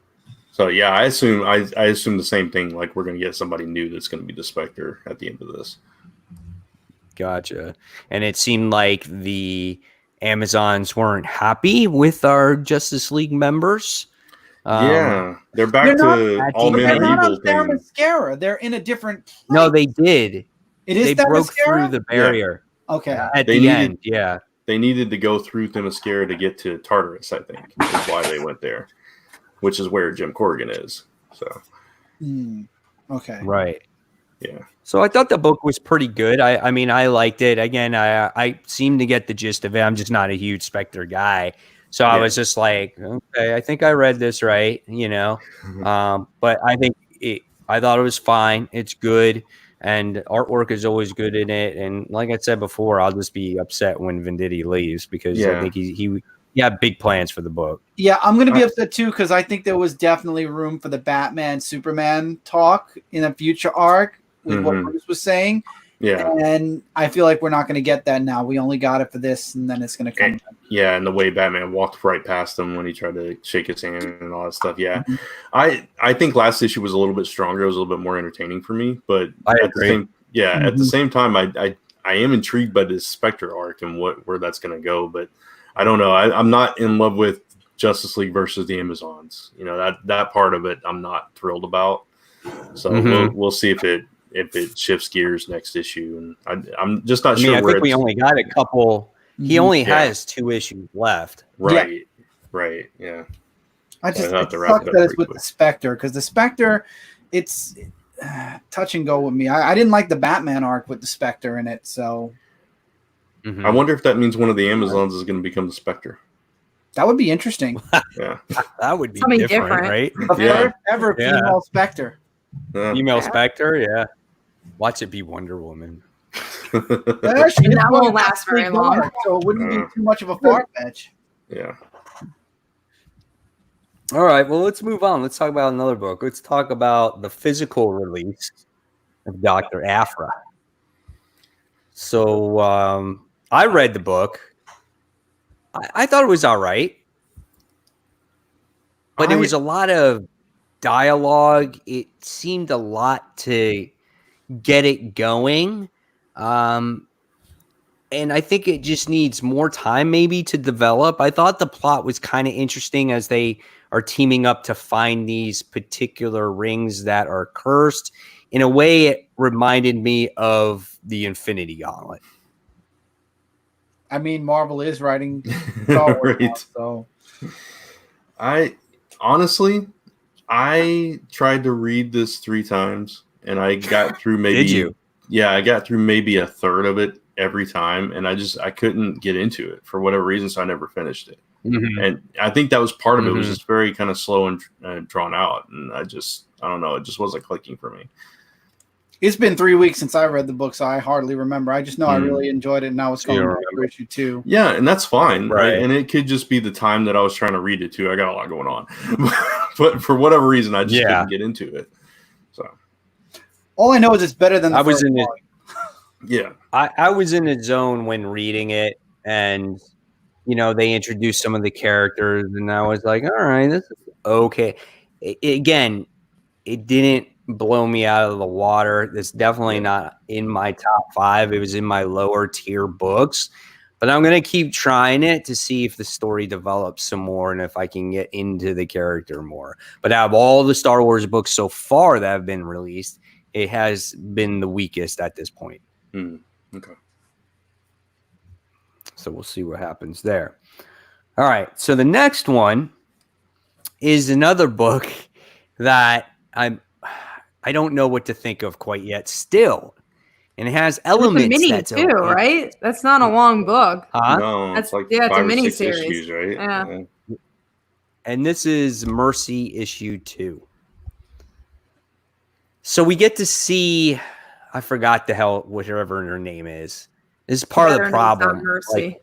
So yeah, I assume the same thing. Like we're gonna get somebody new that's gonna be the Spectre at the end of this. Gotcha. And it seemed like the Amazons weren't happy with our Justice League members. They're back to all men They're are not evil on their thing. mascara. They're in a different place. No, they did. They broke mascara? through the barrier. Okay. At They the needed- end, yeah. They needed to go through Themyscira to get to Tartarus, I think, which is why they went there, which is where Jim Corrigan is. So, Okay. Right. yeah. So I thought the book was pretty good. I mean, I liked it. Again, I seem to get the gist of it. I'm just not a huge Spectre guy. So I was just like, okay, I think I read this right, but I thought it was fine. It's good. And artwork is always good in it. And like I said before, I'll just be upset when Venditti leaves because I think he had big plans for the book. Yeah, I'm going to be upset too because I think there was definitely room for the Batman Superman talk in a future arc with what Bruce was saying. Yeah. And I feel like we're not going to get that now. We only got it for this, and then it's going to come. And the way Batman walked right past him when he tried to shake his hand and all that stuff. Yeah. I think last issue was a little bit stronger. It was a little bit more entertaining for me. But at the same time, I am intrigued by this Spectre arc and where that's going to go. But I don't know. I'm not in love with Justice League versus the Amazons. That part of it I'm not thrilled about. So we'll see if it shifts gears next issue, and I'm just not sure. I think we only got a couple. He only has 2 issues left. Right. Yeah. I just suck that it's with the Spectre because the Spectre, it's touch and go with me. I didn't like the Batman arc with the Spectre in it, so I wonder if that means one of the Amazons is going to become the Spectre. That would be interesting. Yeah, that would be Something different, right? The first ever female Spectre. Female Spectre, yeah. Watch it be Wonder Woman. That won't last very long. So it wouldn't be too much of a far fetch. Yeah. All right, well, let's move on. Let's talk about another book. Let's talk about the physical release of Dr. Aphra. So I read the book. I thought it was all right. But it was a lot of dialogue. It seemed a lot to get it going. And I think it just needs more time maybe to develop. I thought the plot was kind of interesting as they are teaming up to find these particular rings that are cursed. In a way, it reminded me of the Infinity Gauntlet. I mean, Marvel is writing Star Wars now, so. I tried to read this 3 times, and I got through maybe. Did you? Yeah, I got through maybe a third of it every time, and I couldn't get into it for whatever reason, so I never finished it. And I think that was part of it. It was just very kind of slow and drawn out, and I don't know, it just wasn't clicking for me. It's been 3 weeks since I read the book, so I hardly remember. I just know I really enjoyed it, and now it's going to issue 2. Yeah, and that's fine, right? And it could just be the time that I was trying to read it too. I got a lot going on, but for whatever reason, I just couldn't get into it. So all I know is it's better than the I was first in one. it. I was in the zone when reading it, and they introduced some of the characters, and I was like, all right, this is okay. Again, it didn't blow me out of the water. It's definitely not in my top 5. It was in my lower tier books, but I'm going to keep trying it to see if the story develops some more and if I can get into the character more. But out of all the Star Wars books so far that have been released, it has been the weakest at this point. Okay. So we'll see what happens there. All right. So the next one is another book that I don't know what to think of quite yet still. and it has It's a elements. mini that's too, okay. right? That's not a long book. Huh? No, That's it's like it's a 5 or mini 6 series. issues, right? Yeah. And this is Mercy issue 2. So we get to see, I forgot the hell whatever her name is. This is part of the problem. Mercy.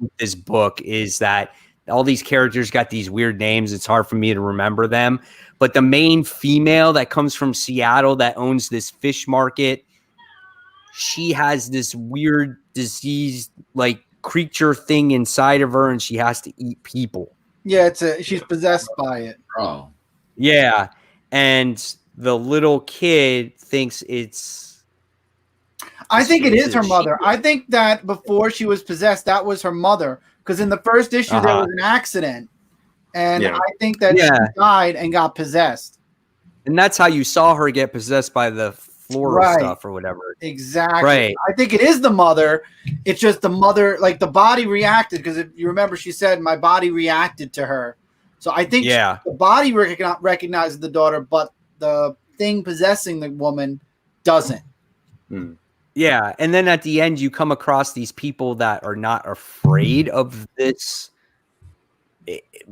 With this book is that all these characters got these weird names. It's hard for me to remember them. But the main female that comes from Seattle that owns this fish market, she has this weird disease like creature thing inside of her, and she has to eat people. Yeah, she's possessed by it. Oh, Yeah. And the little kid thinks it's. I think it is her she- mother. I think that before she was possessed, that was her mother. Because in the first issue, there was an accident. And Yeah. I think that she died and got possessed. And that's how you saw her get possessed by the floral stuff or whatever. Exactly. Right. I think it is the mother. It's just the mother, like the body reacted. Because if you remember, she said, my body reacted to her. So I think the body recognizes the daughter, but the thing possessing the woman doesn't. Hmm. Yeah, and then at the end, you come across these people that are not afraid of this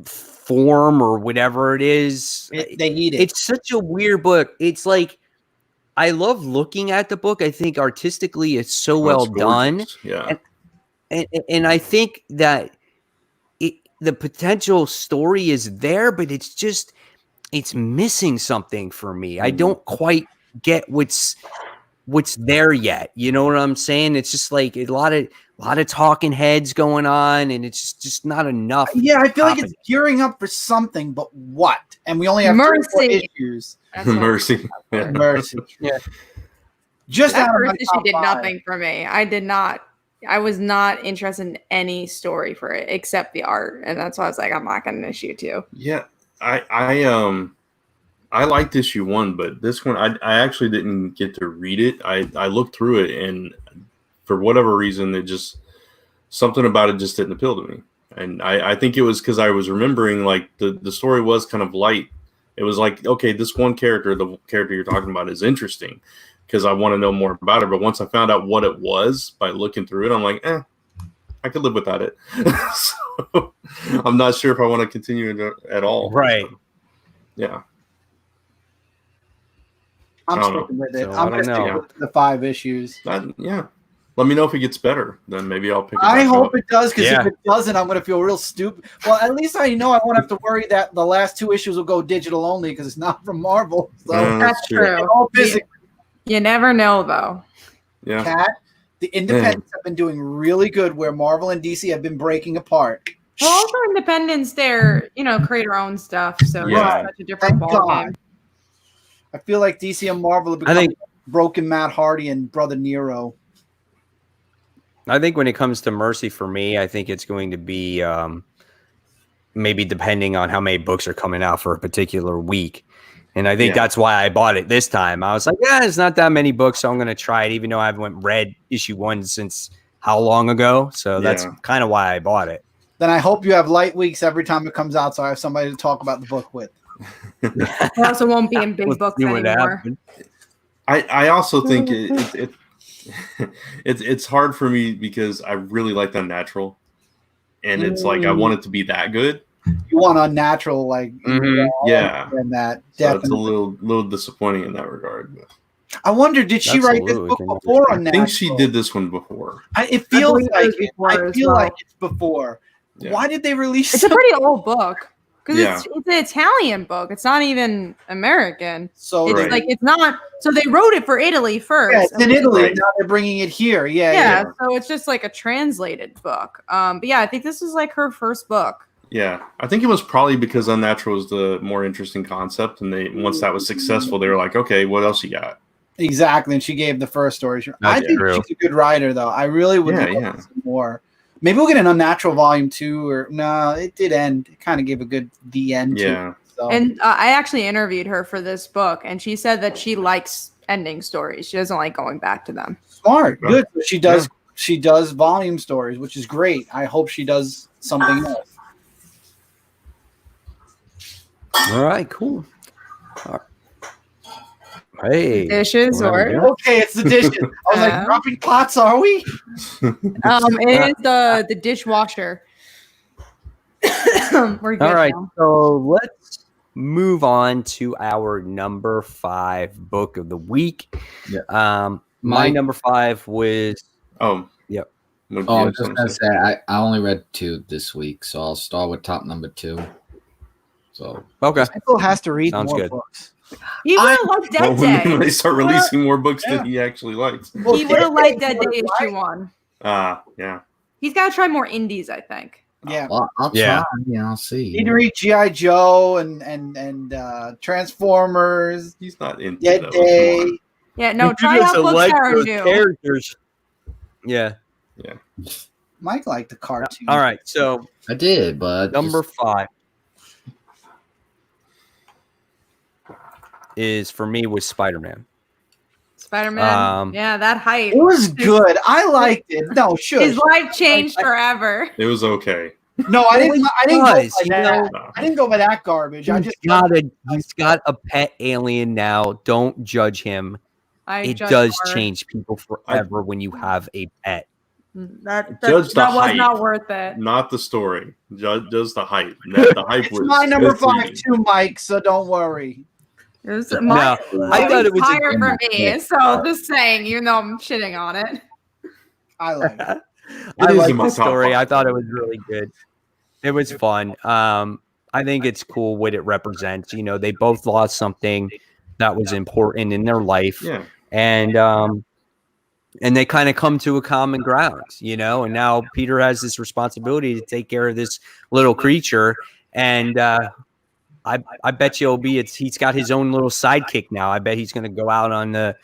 form or whatever it is. They eat it. It's such a weird book. It's like, I love looking at the book. I think artistically, it's so well done. Yeah, and I think that the potential story is there, but it's missing something for me. I don't quite get what's there yet. You know what I'm saying? It's just like a lot of talking heads going on, and it's just not enough. Yeah, I feel like it's gearing up for something, but what? And we only have 3 or 4 issues. Mercy. Yeah. Mercy. Yeah. Just that out of first my issue top did 5. nothing for me. I was not interested in any story for it except the art, and that's why I was like, I'm not getting an issue 2. Yeah, I liked issue 1, but this one I actually didn't get to read it. I looked through it, and for whatever reason, it just something about it just didn't appeal to me. And I think it was because I was remembering like the story was kind of light. It was like, okay, this one character, the character you're talking about, is interesting because I want to know more about her. But once I found out what it was by looking through it, I'm like, I could live without it. So I'm not sure if I want to continue it at all. Right. Yeah. I'm sticking with it. So, I'm I don't sticking know. with the 5 issues. Yeah. Let me know if it gets better. Then maybe I'll pick it I back hope up. it does, because if it doesn't, I'm going to feel real stupid. Well, at least I know I won't have to worry that the last 2 issues will go digital only because it's not from Marvel. So That's true. all physically. You never know, though. Yeah. Cat, the independents have been doing really good where Marvel and DC have been breaking apart. Well, also independents, create our own stuff. So Yeah. it's such a different Thank ballgame. I feel like DC and Marvel have become broken Matt Hardy and Brother Nero. I think when it comes to Mercy for me, I think it's going to be maybe depending on how many books are coming out for a particular week. And I think that's why I bought it this time. I was like, it's not that many books, so I'm going to try it, even though I haven't read issue 1 since how long ago. So that's kind of why I bought it. Then I hope you have light weeks every time it comes out so I have somebody to talk about the book with. I also won't be in big books anymore. I also think it's hard for me because I really like Unnatural, and it's like I want it to be that good. You want Unnatural, like yeah, and that. So it's a little disappointing in that regard. But I wonder, did she write this book before Unnatural? I think she did this one before. It feels like it. I feel like it's before. Yeah. Why did they release? It's a pretty old book. Because Yeah. it's an Italian book. It's not even American. So it's like it's not. So they wrote it for Italy first. Yeah, it's in Italy. Right. Now they're bringing it here. Yeah, Yeah. So it's just like a translated book. But yeah, I think this is like her first book. Yeah, I think it was probably because Unnatural was the more interesting concept, and they once that was successful, they were like, okay, what else you got? Exactly, and she gave the first story. I think true. she's a good writer, though. I really would love to see more. Maybe we'll get an Unnatural volume 2, or no, it did end. It kind of gave a good the end. Yeah. So. And I actually interviewed her for this book, and she said that she likes ending stories. She doesn't like going back to them. Smart, good. She does. Yeah. She does volume stories, which is great. I hope she does something else. All right, cool. Hey, Dishes whatever or you do. Okay, it's the dishes. I was like, dropping pots, are we? it is the dishwasher. We're good All right, now. so let's move on to our number 5 book of the week. Yeah. My Mike? number 5 was Oh, Yep. What Oh, do I you was just have gonna to say I only read 2 this week, so I'll start with top number 2. So okay. Michael has to read Sounds more good. books. He would have liked Well, Dead when Day. they start releasing more books that he actually likes. Well, He would have Dead liked Day Dead Day was issue 1. Yeah. He's got to try more indies, I think. Yeah. well, I'll Yeah. try. Yeah, I'll see. Need to read G.I. Joe and Transformers, He's not into Dead those. Day. Come on. Yeah, no, If try you out just books like that are those new. characters. Yeah. Mike liked the cartoon. All right. So I did, but number 5 is for me was SpiderMan. Spider-Man. Yeah, that hype. It was good. I liked it. No, sure. His life changed forever. It was okay. No, I didn't. I didn't go by does, you that. know. No. I didn't go by that garbage. I just He's got a pet alien now. Don't judge him. It judge does hard. change people forever when you have a pet. That Judge the was hype. not worth it. Not the story. Just the hype. The hype It's was. my number was 5 fleeting. too, Mike. So don't worry. It was No, my, I thought it was a higher good for book. me. So just saying, even though I'm shitting on it. I like it. I It is like in my the top story. 5. I thought it was really good. It was fun. I think it's cool what it represents. You know, they both lost something that was important in their life, Yeah. and they kind of come to a common ground. You know, and now Peter has this responsibility to take care of this little creature, and I bet you he's got his own little sidekick now. I bet he's going to go out on the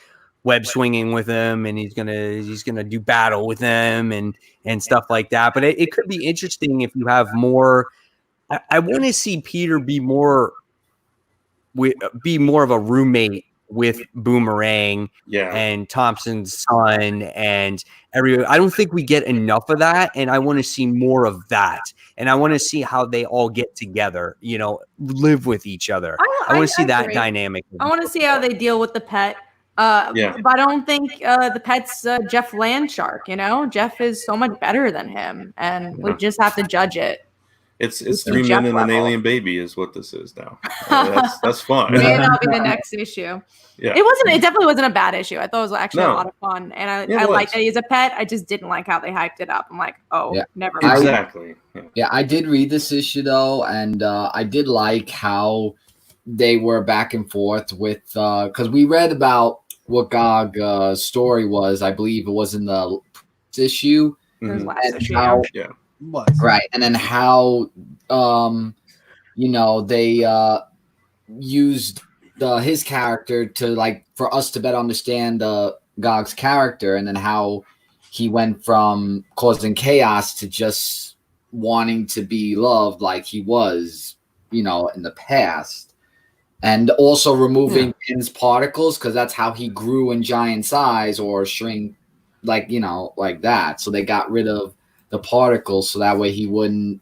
web swinging with him, and he's gonna do battle with them and stuff like that. But it could be interesting if you have more. I want to see Peter be more of a roommate with Boomerang Yeah. and Thompson's son and everyone. I don't think we get enough of that, and I want to see more of that. And I want to see how they all get together, you know, live with each other. I want to see that agree. dynamic. I want to see how they deal with the pet. Yeah. But I don't think the pet's Jeff Landshark. You know, Jeff is so much better than him, and we just have to judge it. It's It's 3 Jeff men and an level. alien baby is what this is now. That's fun. Maybe that'll be the next issue. Yeah. It definitely wasn't a bad issue. I thought it was actually a No. lot of fun, and Yeah, I it like was. that he's a pet. I just didn't like how they hyped it up. I'm like, Yeah. never mind. Exactly. Yeah. Yeah, I did read this issue though, and I did like how they were back and forth with because we read about what Gog's story was. I believe it was in the issue, It was Mhm. last and issue. how Was. right, and then how you know they used his character to like for us to better understand Gog's character, and then how he went from causing chaos to just wanting to be loved like he was, you know, in the past, and also removing his particles because that's how he grew in giant size or shrink, like, you know, like that. So they got rid of the particles so that way he wouldn't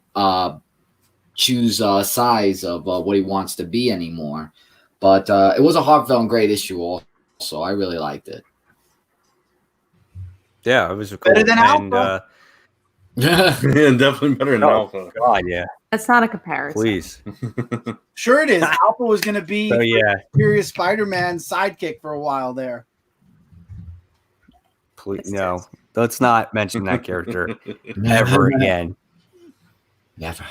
choose size of what he wants to be anymore. But it was a heartfelt and great issue also. I really liked it. Yeah, it was cool. Better than and, Alpha. Yeah, definitely better than Oh, Alpha. God, yeah, That's not a comparison. please. Sure it is. Alpha was going to be So yeah, Furious Spider-Man sidekick for a while there. please no. Let's not mention that character ever again. Never.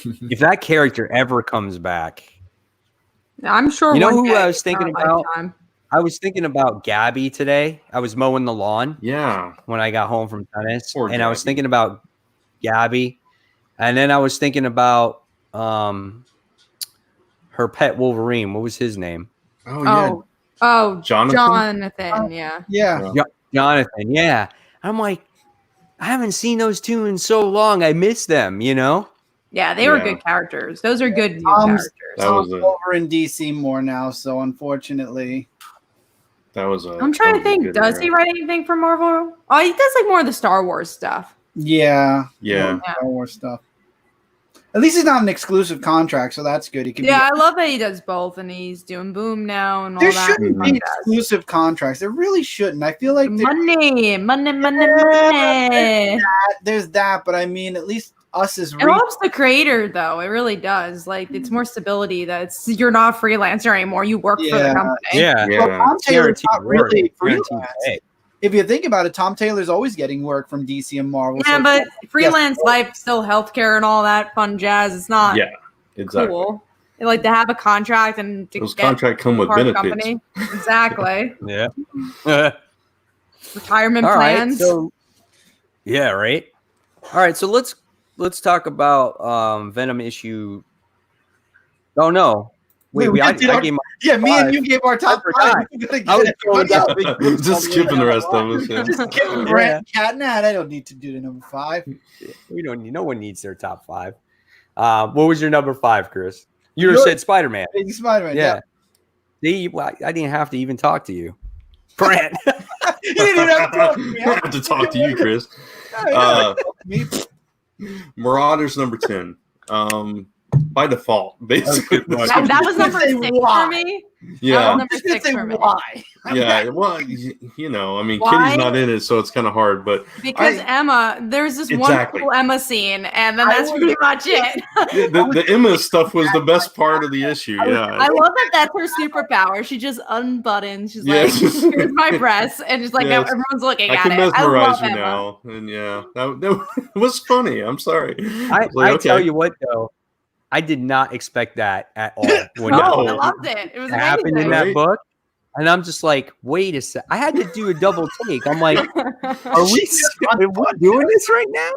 If that character ever comes back, I'm sure. You know one who day I was in thinking our about? lifetime. I was thinking about Gabby today. I was mowing the lawn Yeah. when I got home from tennis, Poor and I was Gabby. thinking about Gabby, and then I was thinking about her pet Wolverine. What was his name? Oh yeah. Oh, Jonathan? Yeah. Yeah. Jonathan. Yeah, I'm like, I haven't seen those two in so long. I miss them. You know. Yeah, they were Yeah. good characters. Those are good new Tom's characters. That was a- over in DC more now, so unfortunately. That was a. I'm trying to that was a think. good Does era. he write anything for Marvel? Oh, he does like more of the Star Wars stuff. Yeah. Yeah. Star Wars stuff. At least it's not an exclusive contract, so that's good. It can I love that he does both, and he's doing Boom now and all there that. shouldn't be exclusive contracts. There really shouldn't. I feel like money. There's that, but I mean, at least us as it helps the creator, though. It really does. Like, it's more stability. You're not a freelancer anymore. You work for the company. Yeah. Well, Tom Taylor's not really Guaranteed freelance. pay. If you think about it, Tom Taylor's always getting work from DC and Marvel. Yeah, so but freelance life, still healthcare and all that fun jazz. It's not exactly. cool. They like to have a contract and to Those get contracts come with part of the benefits. company. Exactly. Yeah. Retirement All right. plans. So, yeah. Right. All right. So let's talk about Venom issue. Oh no. Wait, I gave my me and you gave our top five. Just skipping the rest of us. Yeah. Just skipping Brent Cat. Nah, I don't need to do the number 5. We don't need. No one needs their top 5. What was your number 5, Chris? You said SpiderMan. SpiderMan. Yeah. See, I didn't have to even talk to you, Brent. You didn't even have to talk to me. I don't have to talk to you, Chris. Marauders number 10. By default, basically. That was number 6 for me. Yeah. Number 6 for me. Why? Yeah, well, you know, I mean, Why? Kitty's not in it, so it's kind of hard. But Because Emma, there's this one cool Emma scene, and then that's pretty much it. the Emma stuff was the best part of the issue. Yeah, I love that that's her superpower. She just unbuttons. She's like, "Here's my breast," and just like now everyone's looking at it. I can mesmerize you Emma. now, and that was funny. I'm sorry. I tell you what, though. I did not expect that at all. I loved it. It was happened in that book. And I'm just like, wait a sec. I had to do a double take. I'm like, are we doing this right now?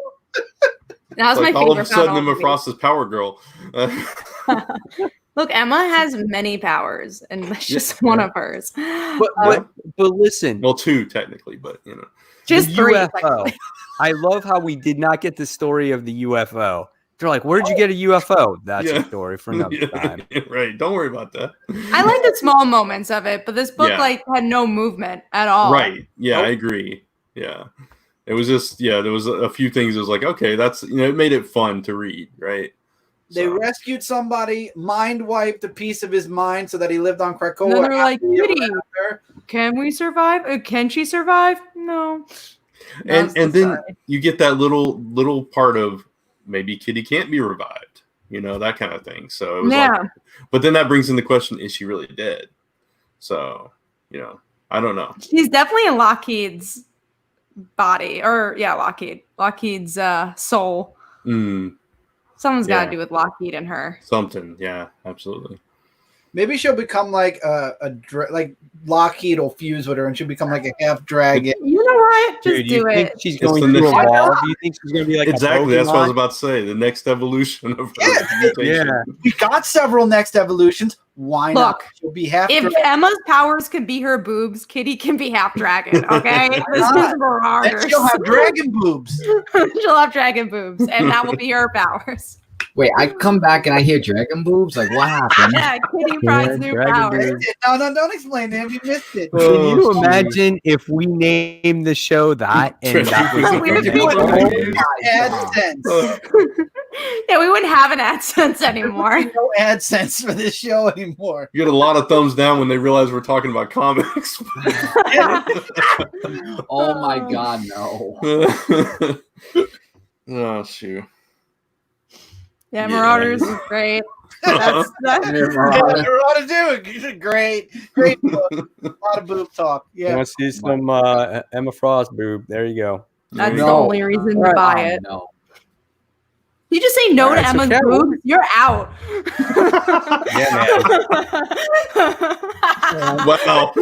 That was my favorite. All of a sudden, Emma Frost is Power Girl. Look, Emma has many powers, and that's just one of hers. But listen. Well, 2 technically, but you know, just 3. UFO. I love how we did not get the story of the UFO. They're like, where did you get a UFO? That's a story for another time. Right. Don't worry about that. I like the small moments of it, but this book had no movement at all. Right. Yeah, I agree. Yeah. It was just, there was a few things. It was like, okay, that's, it made it fun to read. Right. They rescued somebody, mind wiped a piece of his mind so that he lived on Krakoa. And then they're like, Kitty, can we survive? Can she survive? No. And then you get that little part of, maybe Kitty can't be revived, that kind of thing. So it was like, but then that brings in the question, is she really dead? So, I don't know. She's definitely in Lockheed's body, or Lockheed's soul. Someone's got to do with Lockheed and her. Something. Yeah, absolutely. Maybe she'll become like like Lockheed will fuse with her, and she'll become like a half dragon. You know what? Just do it. Think she's going to evolve? Do you think she's going to be like exactly? That's what I was about to say. The next evolution of her. Yeah, we got several next evolutions. Why not? She'll be half. If Emma's powers can be her boobs, Kitty can be half dragon. Okay, this is Marauders. She'll have dragon boobs. She'll have dragon boobs, and that will be her powers. Wait, I come back and I hear dragon boobs? Like, what happened? Yeah, Kitty Pryde's new powers. No, don't explain it. You missed it. Can you imagine if we named the show that? And that was AdSense. Yeah, we wouldn't have an AdSense anymore. No AdSense for this show anymore. You get a lot of thumbs down when they realize we're talking about comics. Oh my God, no. Oh, shoot. Yeah, Marauders is great. That's Marauders doing great book. A lot of boob talk. Yeah. Want to see some Emma Frost boob? There you go. That's the only reason to buy it. No. You just say no to Emma's boobs, you're out. Yeah, man. Wow.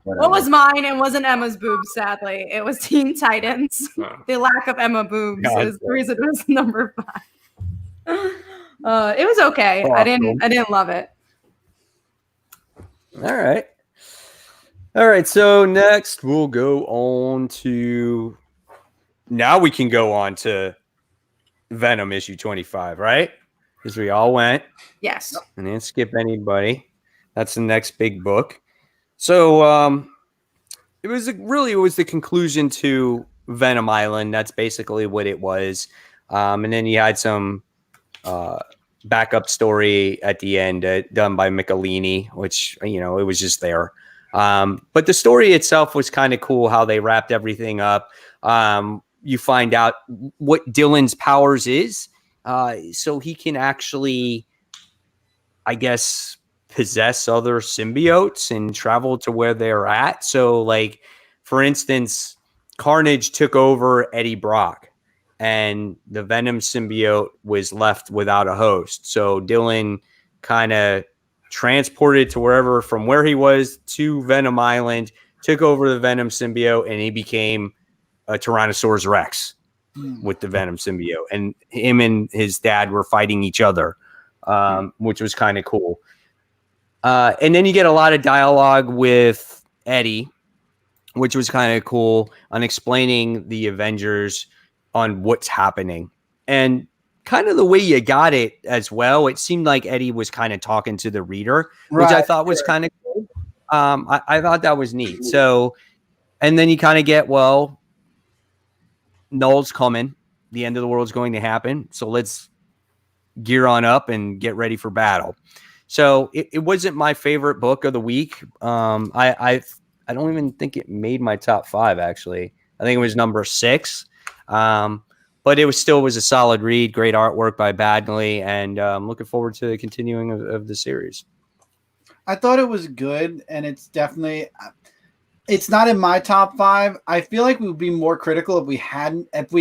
What was mine? It wasn't Emma's boobs, sadly. It was Teen Titans. The lack of Emma boobs is the reason it was number 5. It was okay. Awesome. I didn't love it. All right. So next we'll go on to. Now we can go on to Venom issue 25, right? Because we all went. Yes. And didn't skip anybody. That's the next big book. So it was the conclusion to Venom Island. That's basically what it was. And then you had some backup story at the end done by Michelini, which, it was just there. But the story itself was kind of cool how they wrapped everything up. You find out what Dylan's powers is. So he can actually, I guess, possess other symbiotes and travel to where they're at. So, like, for instance, Carnage took over Eddie Brock, and the Venom symbiote was left without a host. So Dylan kind of transported to from where he was to Venom Island, took over the Venom symbiote, and he became a Tyrannosaurus Rex with the Venom symbiote. And him and his dad were fighting each other, which was kind of cool. And then you get a lot of dialogue with Eddie, which was kind of cool, on explaining the Avengers on what's happening. And kind of the way you got it as well, it seemed like Eddie was kind of talking to the reader, which I thought was kind of cool. I thought that was neat. So, and then you kind of get, well, Null's coming. The end of the world's going to happen. So let's gear on up and get ready for battle. So it wasn't my favorite book of the week. I don't even think it made my top 5, actually. I think it was number 6. But it was a solid read. Great artwork by Bagnley, and looking forward to the continuing of the series. I thought it was good, and it's definitely it's not in my top 5. I feel like we would be more critical if we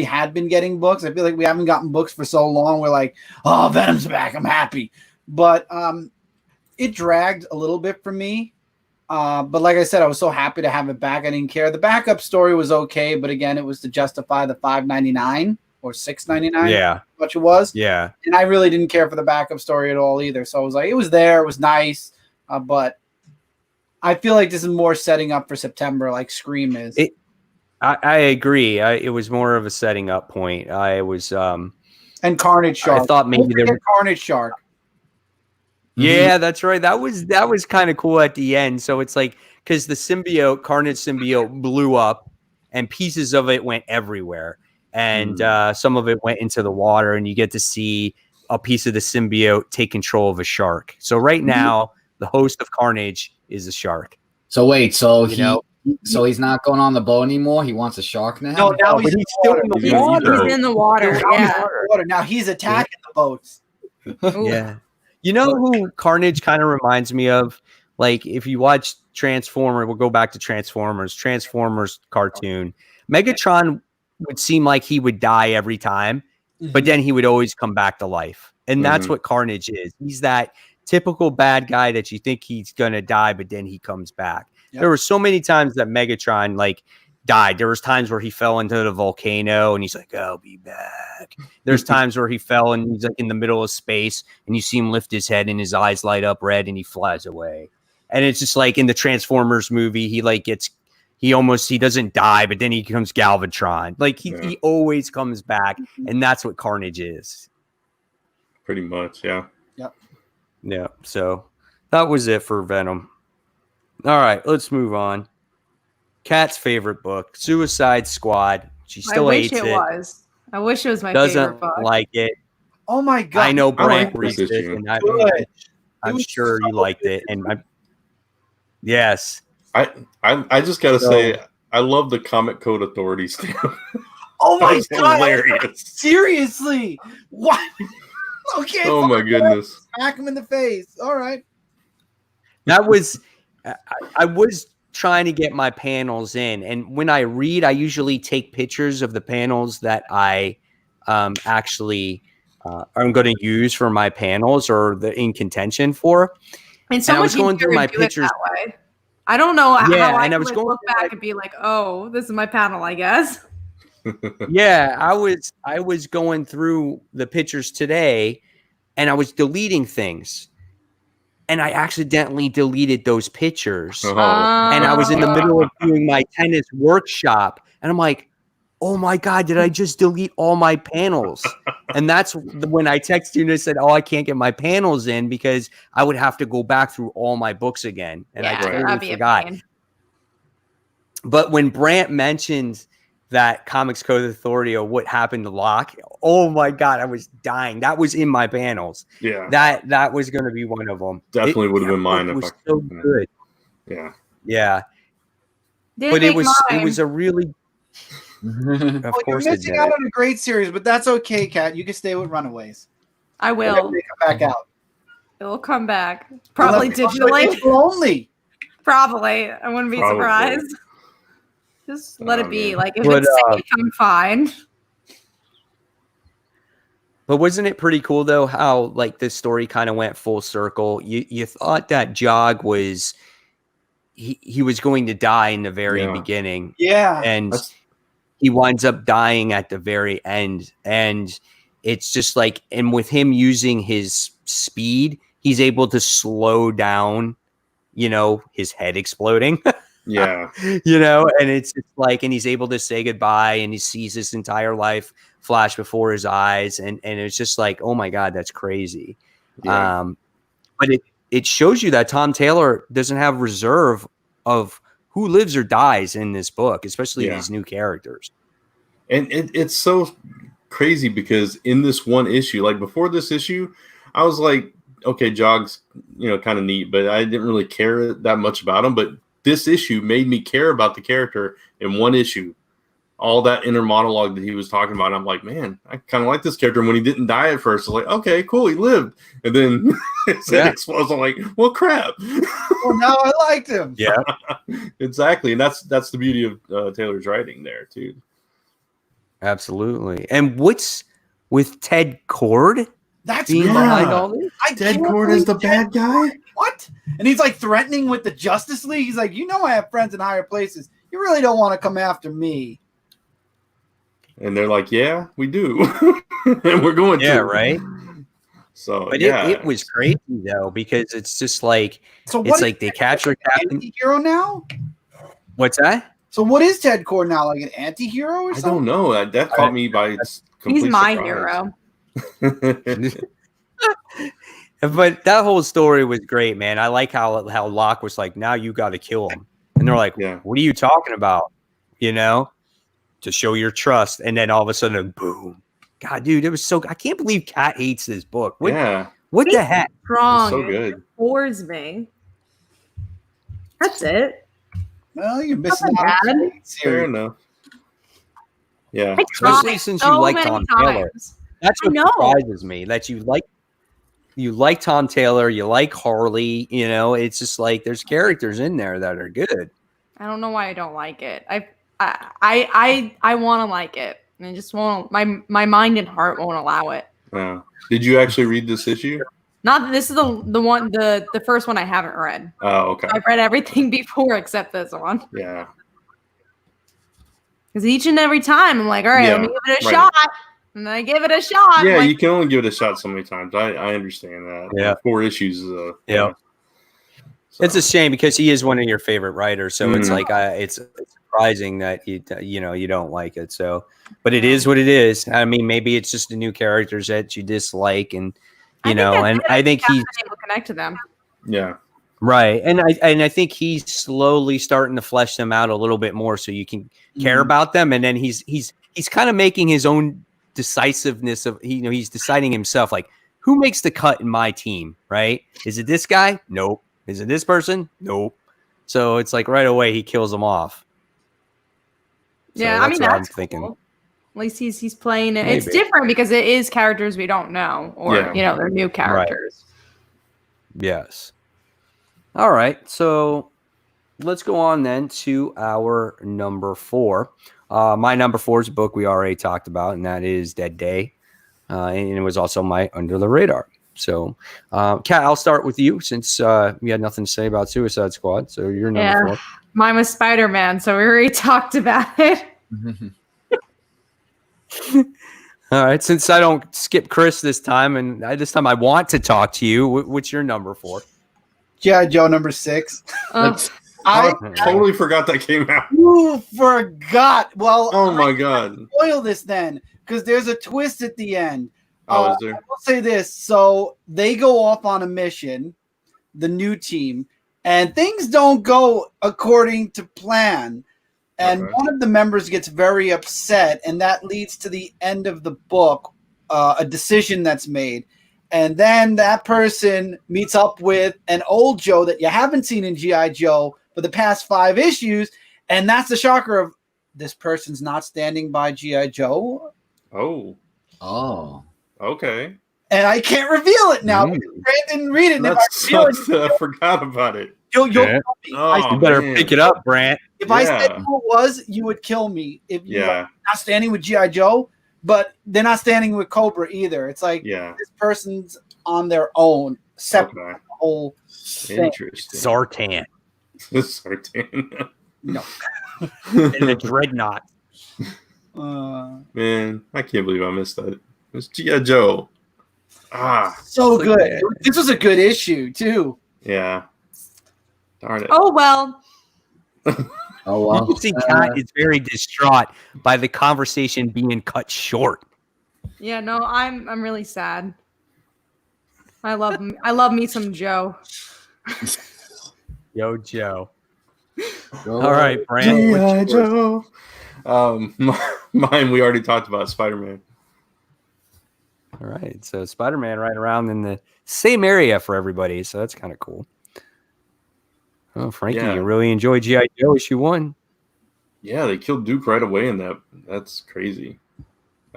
had been getting books. I feel like we haven't gotten books for so long. We're like, oh, Venom's back, I'm happy. But it dragged a little bit for me. But like I said, I was so happy to have it back. I didn't care. The backup story was okay, but again, it was to justify the $5.99 or $6.99. Yeah, much it was. Yeah, and I really didn't care for the backup story at all either. So I was like, it was there, it was nice, but I feel like this is more setting up for September, like Scream is. I agree. It was more of a setting up point. And Carnage Shark. I thought maybe there was Carnage Shark. Yeah, that's right. That was kind of cool at the end. So it's like, because the Carnage symbiote blew up and pieces of it went everywhere. And some of it went into the water, and you get to see a piece of the symbiote take control of a shark. So right now, the host of Carnage is a shark. So wait, so he's not going on the boat anymore? He wants a shark now? No, now he's still in the water. He's in the water. Yeah. Now he's attacking the boats. Yeah. You know who Carnage kind of reminds me of? Like, if you watch Transformers, we'll go back to Transformers cartoon. Megatron would seem like he would die every time, but then he would always come back to life. And that's what Carnage is. He's that typical bad guy that you think he's going to die, but then he comes back. Yep. There were so many times that Megatron, like, died. There was times where he fell into the volcano and he's like, I'll be back. There's times where he fell and he's like in the middle of space and you see him lift his head and his eyes light up red and he flies away. And it's just like in the Transformers movie, he doesn't die, but then he becomes Galvatron. Like he always comes back, and that's what Carnage is. Pretty much, yeah. Yep. Yeah. So that was it for Venom. All right, let's move on. Kat's favorite book, Suicide Squad. She still hates it. I wish it was my Doesn't favorite book. like it. Oh my god! I know Brant like reads it, and I'm was sure you liked it. And yes, I just gotta say, I love the Comic Code Authority stamp. Oh my god! Hilarious. Seriously, what? Okay. Oh my goodness! Smack him in the face. All right. that was. I was trying to get my panels in, and when I read, I usually take pictures of the panels that I actually I'm going to use for my panels or the in contention for. And so much going through my pictures that way. I don't know how I was going look back and be like, oh, this is my panel, I guess. Yeah, I was going through the pictures today, and I was deleting things. And I accidentally deleted those pictures. And I was in the middle of doing my tennis workshop. And I'm like, oh my God, did I just delete all my panels? And that's when I texted you and I said, oh, I can't get my panels in because I would have to go back through all my books again. And I totally forgot. But when Brant mentioned that Comics Code Authority of what happened to Locke. Oh my God, I was dying. That was in my panels. Yeah. That was going to be one of them. Definitely would have been mine It if was I so good. Yeah. Yeah. Didn't But it make mine. was a really of Well, you're course it missing did. out on a great series, but that's okay, Kat. You can stay with Runaways. I will. Whenever they come back out. It will come back. Probably Unless- digitally. It's only. Probably. I wouldn't be Probably. surprised. Just let it be. Man. Like if But, it's safe, I'm fine. But wasn't it pretty cool though how like this story kind of went full circle? You thought that Jog was he was going to die in the very beginning. Yeah. And he winds up dying at the very end. And it's just like, and with him using his speed, he's able to slow down, his head exploding. Yeah. And it's like, and he's able to say goodbye and he sees his entire life flash before his eyes. And it's just like, oh my God, that's crazy. Yeah. But it shows you that Tom Taylor doesn't have reserve of who lives or dies in this book, especially these new characters. And it's so crazy because in this one issue, like before this issue, I was like, okay, Jog's, kind of neat, but I didn't really care that much about him. But this issue made me care about the character in one issue. All that inner monologue that he was talking about, I'm like, man, I kind of like this character. And when he didn't die at first, I was like, okay, cool, he lived. And then his head explodes. I'm like, well, crap. Well, now I liked him. Yeah, exactly. And that's the beauty of Taylor's writing there too. Absolutely. And what's with Ted Cord? That's being behind all this? Ted Cord is the bad guy? What? And he's like threatening with the Justice League. He's like, I have friends in higher places. You really don't want to come after me. And they're like, yeah, we do. And we're going to. Yeah, right? So, but it was crazy, though, because it's just like, so it's like they capture Captain. Anti-hero now? What's that? So what is Ted Cord now? Like an anti-hero or something? I don't know. That caught me by complete He's my surprise. hero. But that whole story was great, man. I like how Locke was like, now you got to kill him. And they're like, what are you talking about? To show your trust. And then all of a sudden, boom. God, dude, it was so I can't believe Kat hates this book. What the heck? Strong. So good. It bores me. That's it. Well, you're missing out. Fair enough. Yeah. Especially since you like Tom Taylor. That's what surprises me. That you like Tom Taylor, you like Harley, it's just like there's characters in there that are good. I don't know why I don't like it. I want to like it. And I just won't. My mind and heart won't allow it. Did you actually read this issue? Not this is the one the first one I haven't read. Oh, okay. I've read everything before except this one. Yeah. Because each and every time I'm like, all right, let me give it a shot. And I give it a shot. Yeah, like, you can only give it a shot so many times. I understand that. Yeah. 4 issues is So. It's a shame because he is one of your favorite writers. So it's like it's surprising that you don't like it. So, but it is what it is. I mean, maybe it's just the new characters that you dislike, and I think he's able to connect to them. Yeah. Right, and I think he's slowly starting to flesh them out a little bit more, so you can care about them. And then he's kind of making his own decisiveness of he's deciding himself, like, who makes the cut in my team, right? Is it this guy? Nope. Is it this person? Nope. So it's like right away he kills them off. So yeah, I mean that's what I'm thinking. Cool. At least he's playing it. Maybe. It's different because it is characters we don't know, or they're new characters. Right. Yes. All right, so let's go on then to our number 4. My number 4 is a book we already talked about, and that is Dead Day. And it was also my Under the Radar. So, Kat, I'll start with you since we had nothing to say about Suicide Squad. So you're number 4. Mine was SpiderMan, so we already talked about it. All right, since I don't skip Chris this time, and this time I want to talk to you, what's your number 4? G.I. Joe number 6. I totally forgot that came out. You forgot. Well, oh my God. Spoil this then, because there's a twist at the end. Oh, is there? I will say this. So they go off on a mission, the new team, and things don't go according to plan. And Okay. one of the members gets very upset, and that leads to the end of the book, a decision that's made. And then that person meets up with an old Joe that you haven't seen in G.I. Joe for the past 5 issues, and that's the shocker of this person's not standing by G.I. Joe. Oh, okay. And I can't reveal it now. Mm. Grant didn't read it. And That if I reveal sucks that I forgot about it. you'll Yeah. kill me. Oh, You better man. pick it up, Brant. If I Yeah. said who it was, you would kill me. If you Yeah, not standing with G.I. Joe, but they're not standing with Cobra either. It's like yeah. this person's on their own, separate Okay. from the whole thing. Interesting. Zartan Sartain. No. and the Dreadnought. Man, I can't believe I missed that. It's G.I. Joe. So Look good. at This was a good issue too. Yeah. Darn it. Oh well. Oh You well. can see Kat is very distraught by the conversation being cut short. Yeah, no, I'm really sad. I love me some Joe. Yo, Joe. Go. All right, Brant. G.I. Joe. Mine we already talked about, Spider-Man. All right, so Spider-Man right around in the same area for everybody, so that's kind of cool. Oh, Frankie, Yeah. you really enjoyed G.I. Joe issue 1. Yeah, they killed Duke right away in that. That's crazy.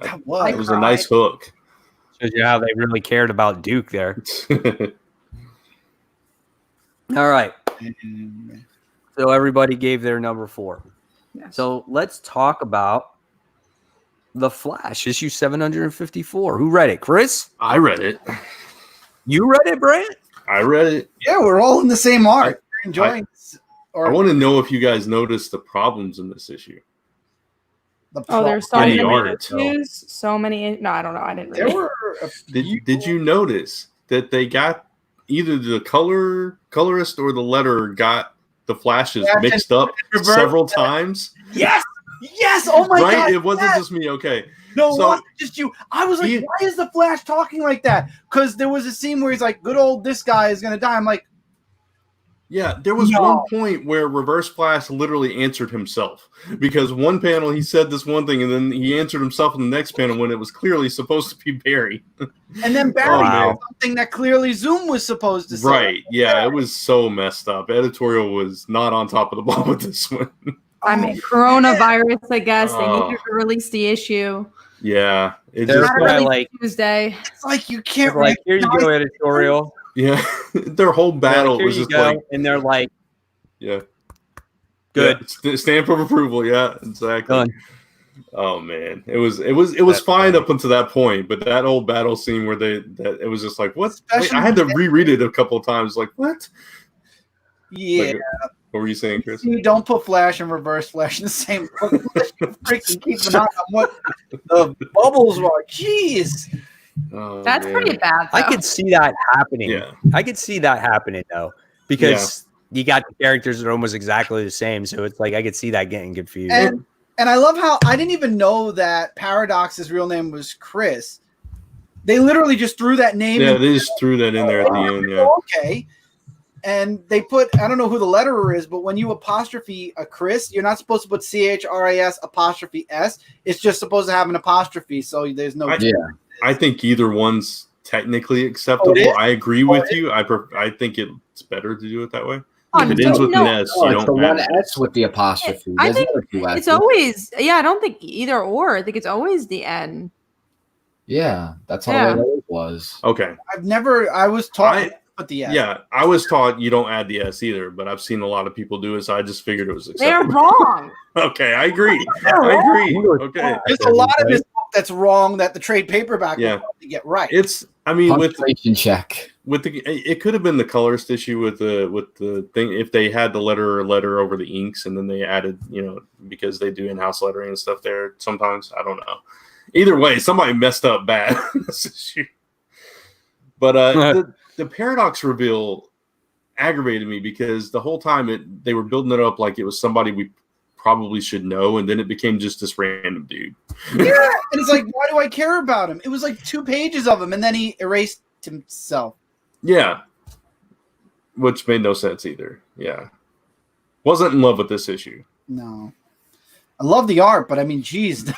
That It was. was a nice hook. Shows you how they really cared about Duke there. All right, so everybody gave their number 4. Yes. So let's talk about The Flash, issue 754. Who read it? Chris? I read it. You read it, Brant? I read it. Yeah, we're all in the same art. We're enjoying this. I want to know if you guys noticed the problems in this issue. Oh, there's so In many the art. issues. So many. No, I don't know. I didn't There read it. were a few. Did you notice that they got either the colorist or the letterer got the flashes Yeah, mixed up reverse. several times? Yes, yes. Oh my Right? god! It wasn't yes. just me. Okay. No, So- it wasn't just you. I was like, He- why is the Flash talking like that? Because there was a scene where he's like, good old this guy is gonna die. I'm like, Yeah, there was No. one point where Reverse Flash literally answered himself because one panel he said this one thing and then he answered himself in the next panel when it was clearly supposed to be Barry. and then Barry Wow. said something that clearly Zoom was supposed to say. Right? Yeah, it was so messed up. Editorial was not on top of the ball with this one. I mean, coronavirus. I guess they Oh. needed to release the issue. Yeah, it They're just Not probably really like, Tuesday. It's like you can't they're like, here you go, editorial. yeah. Their whole They're battle like, here was you just go. like And they're like, yeah, good. yeah, stamp of approval. Yeah, exactly. Done. Oh man, it was That's fine funny. up until that point, but that old battle scene where it was just like what? Wait, Especially- I had to reread it a couple of times. Like what? Yeah. Like, what were you saying, Chris? You don't put Flash and Reverse Flash in the same book. Unless you freaking keep an eye on what the bubbles were. Jeez. Oh, That's man. pretty bad. I though. could see that happening. Yeah, I could see that happening, though, because you got the characters that are almost exactly the same. So it's like I could see that getting confused. And I love how I didn't even know that Paradox's real name was Chris. They literally just threw that name yeah. in. They just threw that in there at the end. Yeah, Okay. And they put, I don't know who the letterer is, but when you apostrophe a Chris, you're not supposed to put CHRIS apostrophe S. It's just supposed to have an apostrophe. So there's no. Yeah. I think either one's technically acceptable. is? I agree with you. I think it's better to do it that way. Oh, If it no, ends with no, an S, Oh, you it's the don't one have S with the apostrophe. I There's think never two It's S's. always, yeah, I don't think either or. I think it's always the N. Yeah, that's how Yeah. it always was. Okay. I was taught to put the S. Yeah, I was taught you don't add the S either, but I've seen a lot of people do it, so I just figured it was They're acceptable. wrong. Okay, I agree. They're I wrong. agree. Okay. There's a lot of this book that's wrong that the trade paperback Yeah. will probably get right. It's I mean with Punctuation check. it could have been the colorist issue with the thing if they had the letter over the inks and then they added, because they do in-house lettering and stuff there sometimes. I don't know. Either way, somebody messed up bad in this issue. But the paradox reveal aggravated me because the whole time they were building it up like it was somebody we probably should know, and then it became just this random dude. Yeah, and it's like, why do I care about him? It was like 2 pages of him, and then he erased himself. Yeah. Which made no sense either. Yeah. Wasn't in love with this issue. No. I love the art, but I mean, geez,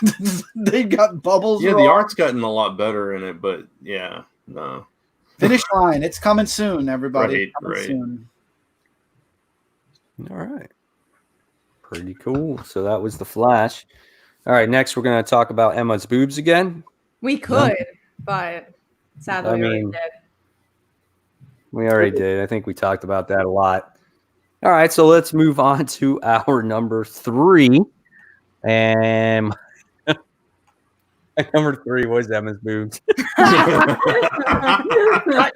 they got bubbles. Yeah, wrong. the art's gotten a lot better in it, but yeah, no. Finish line. It's coming soon, everybody. Right. Soon. All right. Pretty cool. So that was the Flash. All right. Next, we're going to talk about Emma's boobs again. We could, but sadly, I we already mean, did. We already did. I think we talked about that a lot. All right. So let's move on to our number 3. And number 3 was Emma's boobs. Not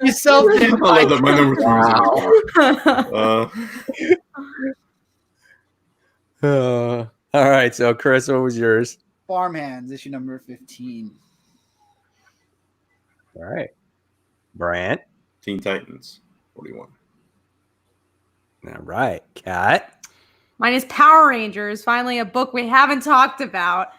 yourself. I love that my number 3 is All right. So, Chris, what was yours? Farmhands, issue number 15. All right. Brant. Teen Titans 41. All right. Kat. Mine is Power Rangers, finally a book we haven't talked about.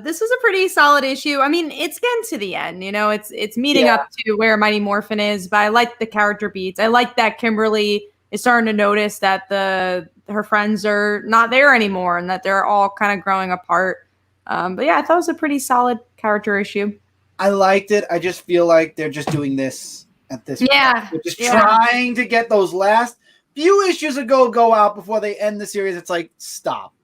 This was a pretty solid issue. I mean, it's getting to the end, it's meeting up to where Mighty Morphin is, but I like the character beats. I like that Kimberly is starting to notice that her friends are not there anymore and that they're all kind of growing apart. But yeah, I thought it was a pretty solid character issue. I liked it. I just feel like they're just doing this at this point. They're just trying to get those last few issues go out before they end the series. It's like, stop.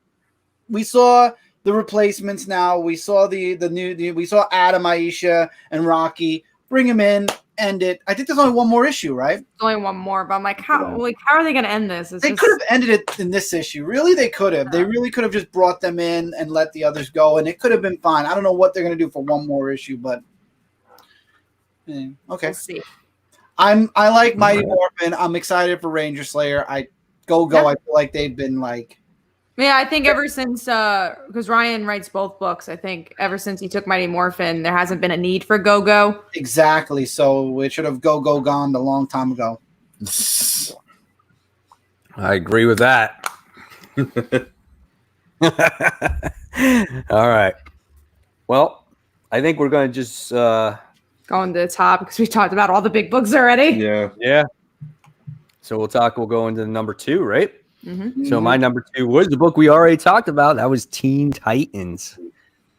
We saw the replacements now. We saw the new we saw Adam, Aisha, and Rocky. Bring him in, end it. I think there's only one more issue, right? There's only one more, but I'm like, how are they going to end this? They could have ended it in this issue. Really, they could have. They really could have just brought them in and let the others go, and it could have been fine. I don't know what they're going to do for one more issue, but okay. We'll see. I like Mighty Morphin. I'm excited for Ranger Slayer. I feel like they've been like. Yeah, I think ever since because Ryan writes both books, I think ever since he took Mighty Morphin, there hasn't been a need for Go-Go. Exactly. So it should have Go-Go gone a long time ago. I agree with that. All right. Well, I think we're going to just going to the top because we talked about all the big books already. Yeah. So we'll go into number 2, right? Mm-hmm. So my number 2 was the book we already talked about. That was Teen Titans.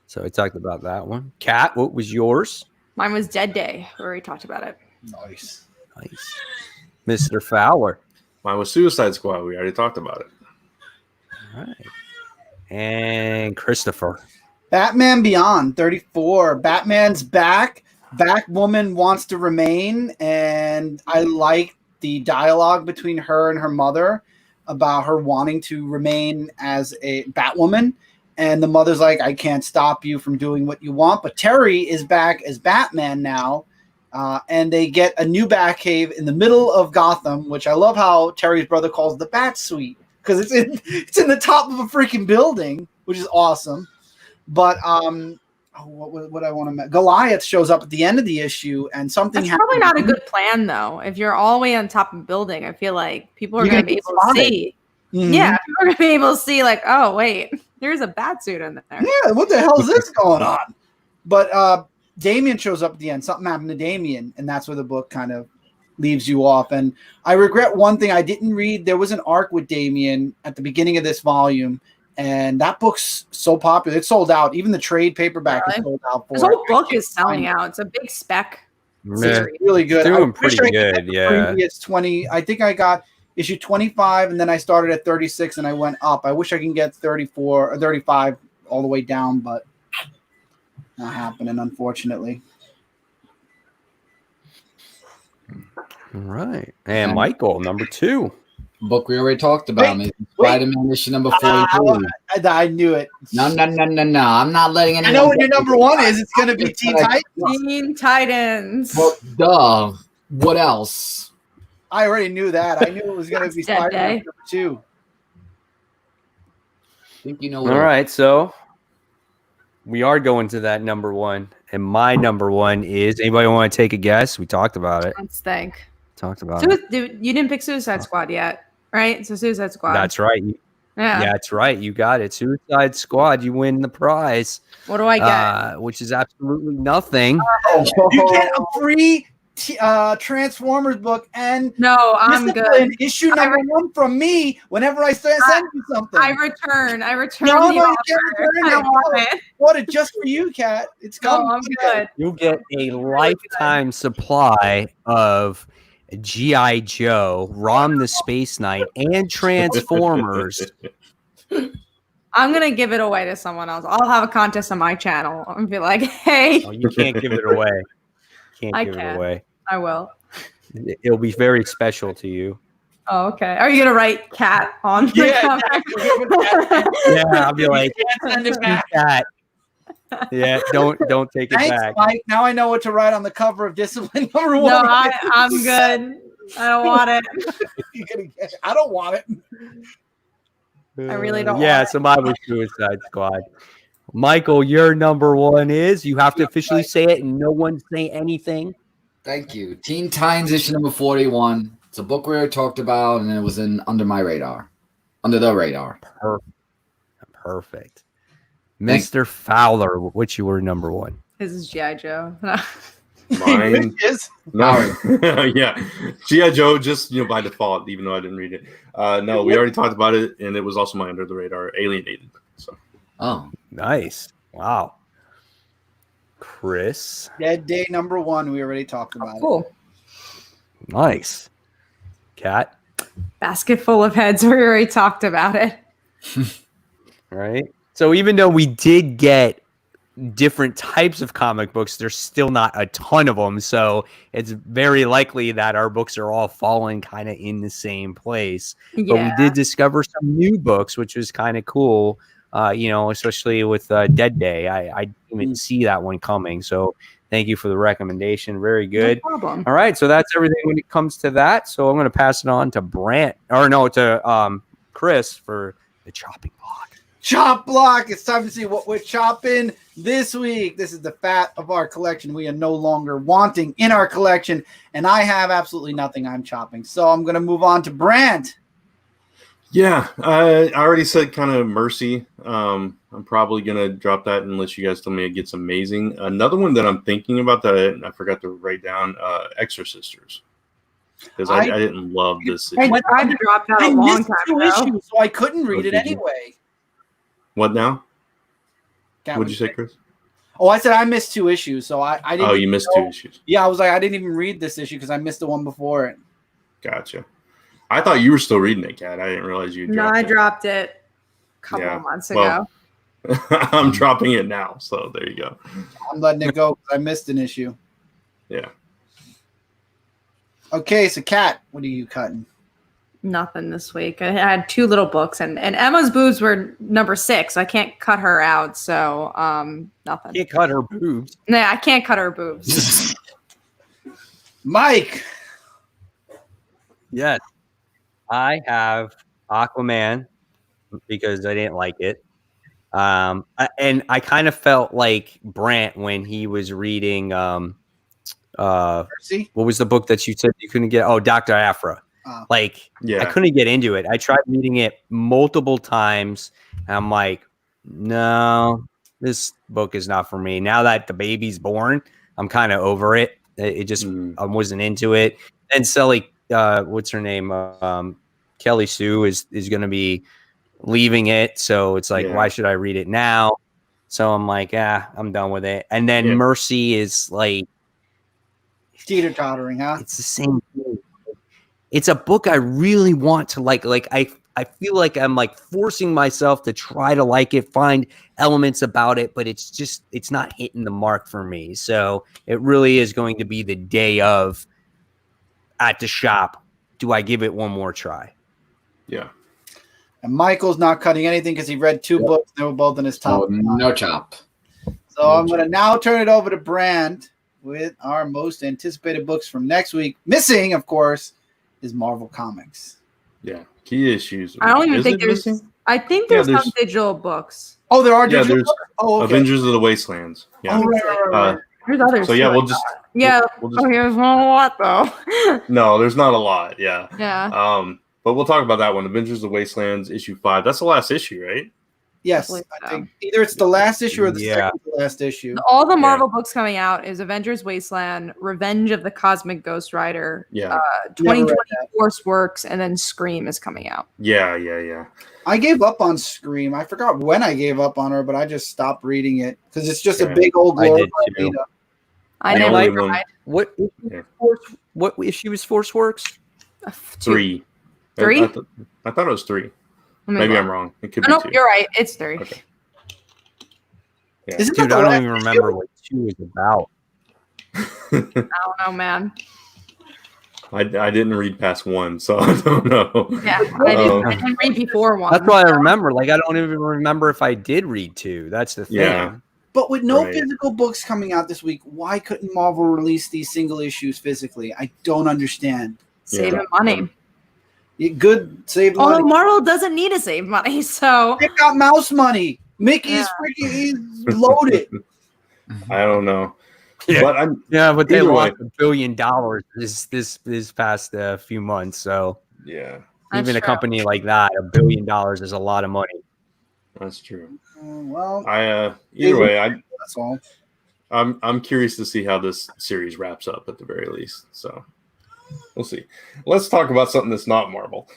So I talked about that one. Kat, what was yours? Mine was Dead Day. We already talked about it. Nice. Mr. Fowler. Mine was Suicide Squad. We already talked about it. All right. And Christopher. Batman Beyond 34. Batman's back. Batwoman wants to remain, and I like the dialogue between her and her mother about her wanting to remain as a Batwoman. And the mother's like, I can't stop you from doing what you want. But Terry is back as Batman now. And they get a new Batcave in the middle of Gotham, which I love how Terry's brother calls the Bat Suite because it's in the top of a freaking building, which is awesome. But what I want to Goliath shows up at the end of the issue, and something That's probably not a good plan, though. If you're all the way on top of a building, I feel like people are going to be able to see. Mm-hmm. Yeah, people are going to be able to see, like, oh, wait, there's a bat suit in there. Yeah, what the hell is this going on? But Damian shows up at the end. Something happened to Damian, and that's where the book kind of leaves you off. And I regret one thing I didn't read. There was an arc with Damian at the beginning of this volume, and that book's so popular. It's sold out. Even the trade paperback is sold out for this whole book is selling out. It's a big spec series. Really good. Doing pretty good, yeah. It's 20. I think I got issue 25, and then I started at 36, and I went up. I wish I can get 34 or 35 all the way down, but not happening, unfortunately. All right. And Michael, number 2. Book we already talked about. SpiderMan issue number 43. I knew it. No. I'm not letting anyone. I know what your number 1 is. It's going to be Teen Titans. Teen Titans. Well, duh. What else? I already knew that. I knew it was going to be Spider-Man number 2. I think you know. All right. So we are going to that number 1. And my number 1 is, anybody want to take a guess? We talked about it. Let's think. Talked about it. You didn't pick Suicide Squad yet, right? So Suicide Squad. That's right. Yeah, that's right. You got it. Suicide Squad. You win the prize. What do I get? Which is absolutely nothing. You get a free Transformers book and No, I'm Discipline good. issue number 1 from me whenever I send you something. I return no, the you offer. can't return I it. don't want it. Bought it just for you, Kat. It's coming. No, I'm good. You'll get a lifetime supply of G.I. Joe, Rom the Space Knight, and Transformers. I'm gonna give it away to someone else. I'll have a contest on my channel and be like, "Hey, Oh, you can't give it away. I Give it can. away. I will." It'll be very special to you. Oh, okay. Are you gonna write "cat" on the cover? Yeah, I'll be like, Send it back. cat. Yeah, don't take it Thanks, back. Mike. Now I know what to write on the cover of Discipline number 1. No, I'm good. I don't want it. You're gonna get it. I don't want it. I really don't Yeah, want it. so mine was Suicide Squad. Michael, your number 1 is. You have to officially say it, and no one say anything. Thank you. Teen Titans issue number 41. It's a book we already talked about, and it was under the radar. Perfect. Thanks. Mr. Fowler, which you were number 1. This is G.I. Joe. Mine is. No, yeah, G.I. Joe just by default, even though I didn't read it. No, we already talked about it, and it was also my under the radar Alienated. So, Nice. Wow. Chris, Dead Day number 1. We already talked about Cool. nice. Cat, Basket full of heads. We already talked about it. right? So even though we did get different types of comic books, there's still not a ton of them. So it's very likely that our books are all falling kind of in the same place. But we did discover some new books, which was kind of cool. Especially with Dead Day. I didn't even see that one coming. So thank you for the recommendation. Very good. No problem. All right. So that's everything when it comes to that. So I'm going to pass it on to to Chris for the chopping block. Chop block. It's time to see what we're chopping this week. This is the fat of our collection we are no longer wanting in our collection, and I have absolutely nothing I'm chopping. So I'm going to move on to Brandt. yeah, I already said kind of Mercy. I'm probably gonna drop that unless you guys tell me it gets amazing. Another one that I'm thinking about that I forgot to write down, Exorcisters, because I didn't love this. I tried to drop that a long missed time 2 ago. issues, so I couldn't read it did you? anyway. What now? Can't What'd you read say, it. Chris? Oh, I said I missed 2 issues, so I didn't. Oh, you missed know. 2 issues. Yeah, I was like, I didn't even read this issue because I missed the one before it. Gotcha. I thought you were still reading it, Kat. I didn't realize you. No, I dropped it a couple of months ago. I'm dropping it now, so there you go. I'm letting it go because I missed an issue. Yeah. Okay, so Kat, what are you cutting? Nothing this week. I had 2 little books, and Emma's boobs were number 6. I can't cut her out, so nothing. Can't cut her boobs. Nah, I can't cut her boobs. Mike. Yes. I have Aquaman because I didn't like it. And I kind of felt like Brandt when he was reading Mercy? what was the book that you said you couldn't get? Oh, Dr. Aphra. Like, Yeah. I couldn't get into it. I tried reading it multiple times, and I'm like, no, this book is not for me. Now that the baby's born, I'm kind of over it. It just I wasn't into it. And Sally, what's her name? Kelly Sue is going to be leaving it, so it's like, why should I read it now? So I'm like, I'm done with it. And then Mercy is like teeter-tottering, huh? It's the same thing. It's a book I really want to like. Like I feel like I'm like forcing myself to try to like it, find elements about it, but it's not hitting the mark for me. So it really is going to be the day of at the shop. Do I give it one more try? Yeah. And Michael's not cutting anything because he read 2 books. They were both in his top. No chop. So I'm going to now turn it over to Brand with our most anticipated books from next week. Missing, of course, is Marvel Comics. Yeah. Key issues. I don't even think there's. I think there's some digital books. Oh, there are digital there's books? Oh, okay. Avengers of the Wastelands. Yeah. Oh, right. There's others. So yeah, too. we'll just Here's one a lot though. No, there's not a lot. Yeah. Yeah. But we'll talk about that one. Avengers of the Wastelands issue 5. That's the last issue, right? Yes, believe I so. think either it's the last issue or the Yeah. second to last issue. All the Marvel books coming out is Avengers Wasteland, Revenge of the Cosmic Ghost Rider, Yeah. 2020 Force Works, and then Scream is coming out. Yeah. I gave up on Scream. I forgot when I gave up on her, but I just stopped reading it because it's just a Yeah. big old I did glorified too. Vita. I The never only tried. one- What Yeah. what issue is Force Works? 3. Three? I thought it was 3. Let me Maybe look. I'm wrong. It could Oh, be no, 2. you're right. It's 3. Okay. Yeah. Isn't Dude, that I the don't last even issue? remember what 2 is about. I don't know, man. I didn't read past 1, so I don't know. Yeah, Oh. I didn't read before 1. That's why I remember. Like, I don't even remember if I did read 2. That's the thing. Yeah. But with no Right. physical books coming out this week, why couldn't Marvel release these single issues physically? I don't understand. Saving money. Good save Although money. Marvel doesn't need to save money, so They got mouse money. Mickey's freaking he's loaded. I don't know. Yeah. But I'm Yeah, but they Either lost way. $1 billion this past few months. So yeah, That's even a true. company like that, $1 billion is a lot of money. that's true. Well, Either way, that's all. I'm curious to see how this series wraps up at the very least. So we'll see. Let's talk about something that's not Marvel.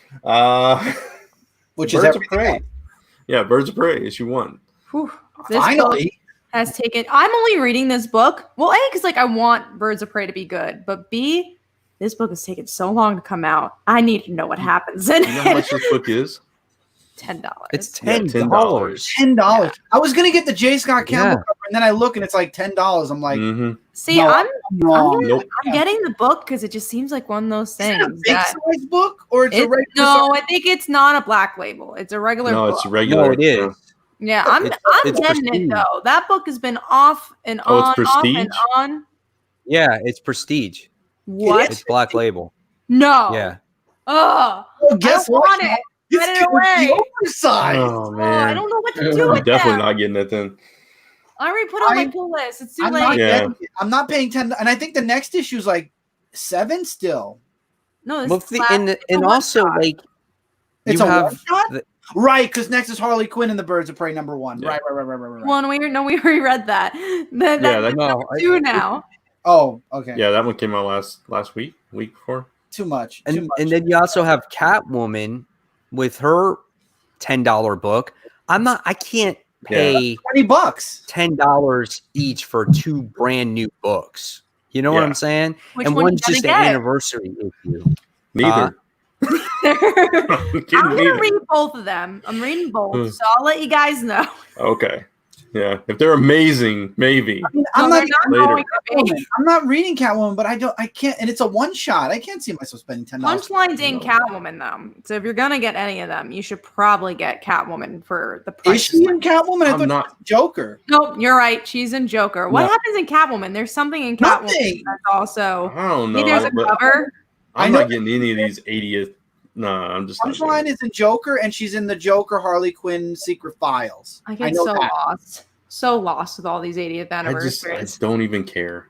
Which is Birds of everything Prey. else. Yeah, Birds of Prey, issue 1. Whew. This book Finally. has taken. I'm only reading this book. Well, A, because like I want Birds of Prey to be good, but B, this book has taken so long to come out. I need to know what happens in You know how it. much this book is? $10. It's Yeah, $10. $10. I was gonna get the J. Scott Campbell Yeah. cover, and then I look and it's like $10. I'm like, Mm-hmm. See, no, I'm wrong. Nope. getting the book because it just seems like one of those Is it a things big that size book or it's a regular no, size? I think it's not a black label. It's a regular No, book. it's regular. No, it is. Yeah, I'm It's getting prestige. it though. That book has been off and Oh, it's on, off and prestige? on. Yeah, it's Prestige. What? It's Black Label. No. Yeah. Oh, Well, guess I don't what? want it. It's Get it gonna be away. oversized. Oh Oh, man, I don't know what to do I'm with definitely them. not getting it then. I already put it on my I- pull list. It's too I'm late. not, Yeah. getting it. I'm not paying 10, and I think the next issue is like 7 still. No, this Well, is last- and it's a also one-shot. like It's you a have one-shot? the- Right, because next is Harley Quinn and the Birds of Prey #1. Yeah. Right. Well, we already read that. That's that- number 2 now. Oh, okay. Yeah, that one came out last week before. Too much. and, Too much. and then you also have Catwoman with her $10 book. I can't pay $20. $10 each for 2 brand new books. You know what Yeah. I'm saying? Which and one you one's just gonna an get? anniversary issue. Neither. I'm I'm kidding, gonna neither. read both of them. I'm reading both, so I'll let you guys know. Okay. Yeah, if they're amazing, maybe. I'm No, not they're later. going to be. I'm not reading Catwoman, but I can't, and it's a one-shot. I can't see myself spending $10. Punchline's in No. Catwoman though, so if you're gonna get any of them, you should probably get Catwoman for the Is price. she in Catwoman? I I'm thought not- she was Joker. Nope, you're right. She's in Joker. What No. happens in Catwoman? There's something in Catwoman Nothing. that's also. I don't Maybe know. there's a but cover. I I'm know- not getting any of these 80th. No, I'm just not. Punchline is in Joker, and she's in the Joker Harley Quinn Secret Files. I get know so that. lost with all these 80th I anniversaries. don't even care.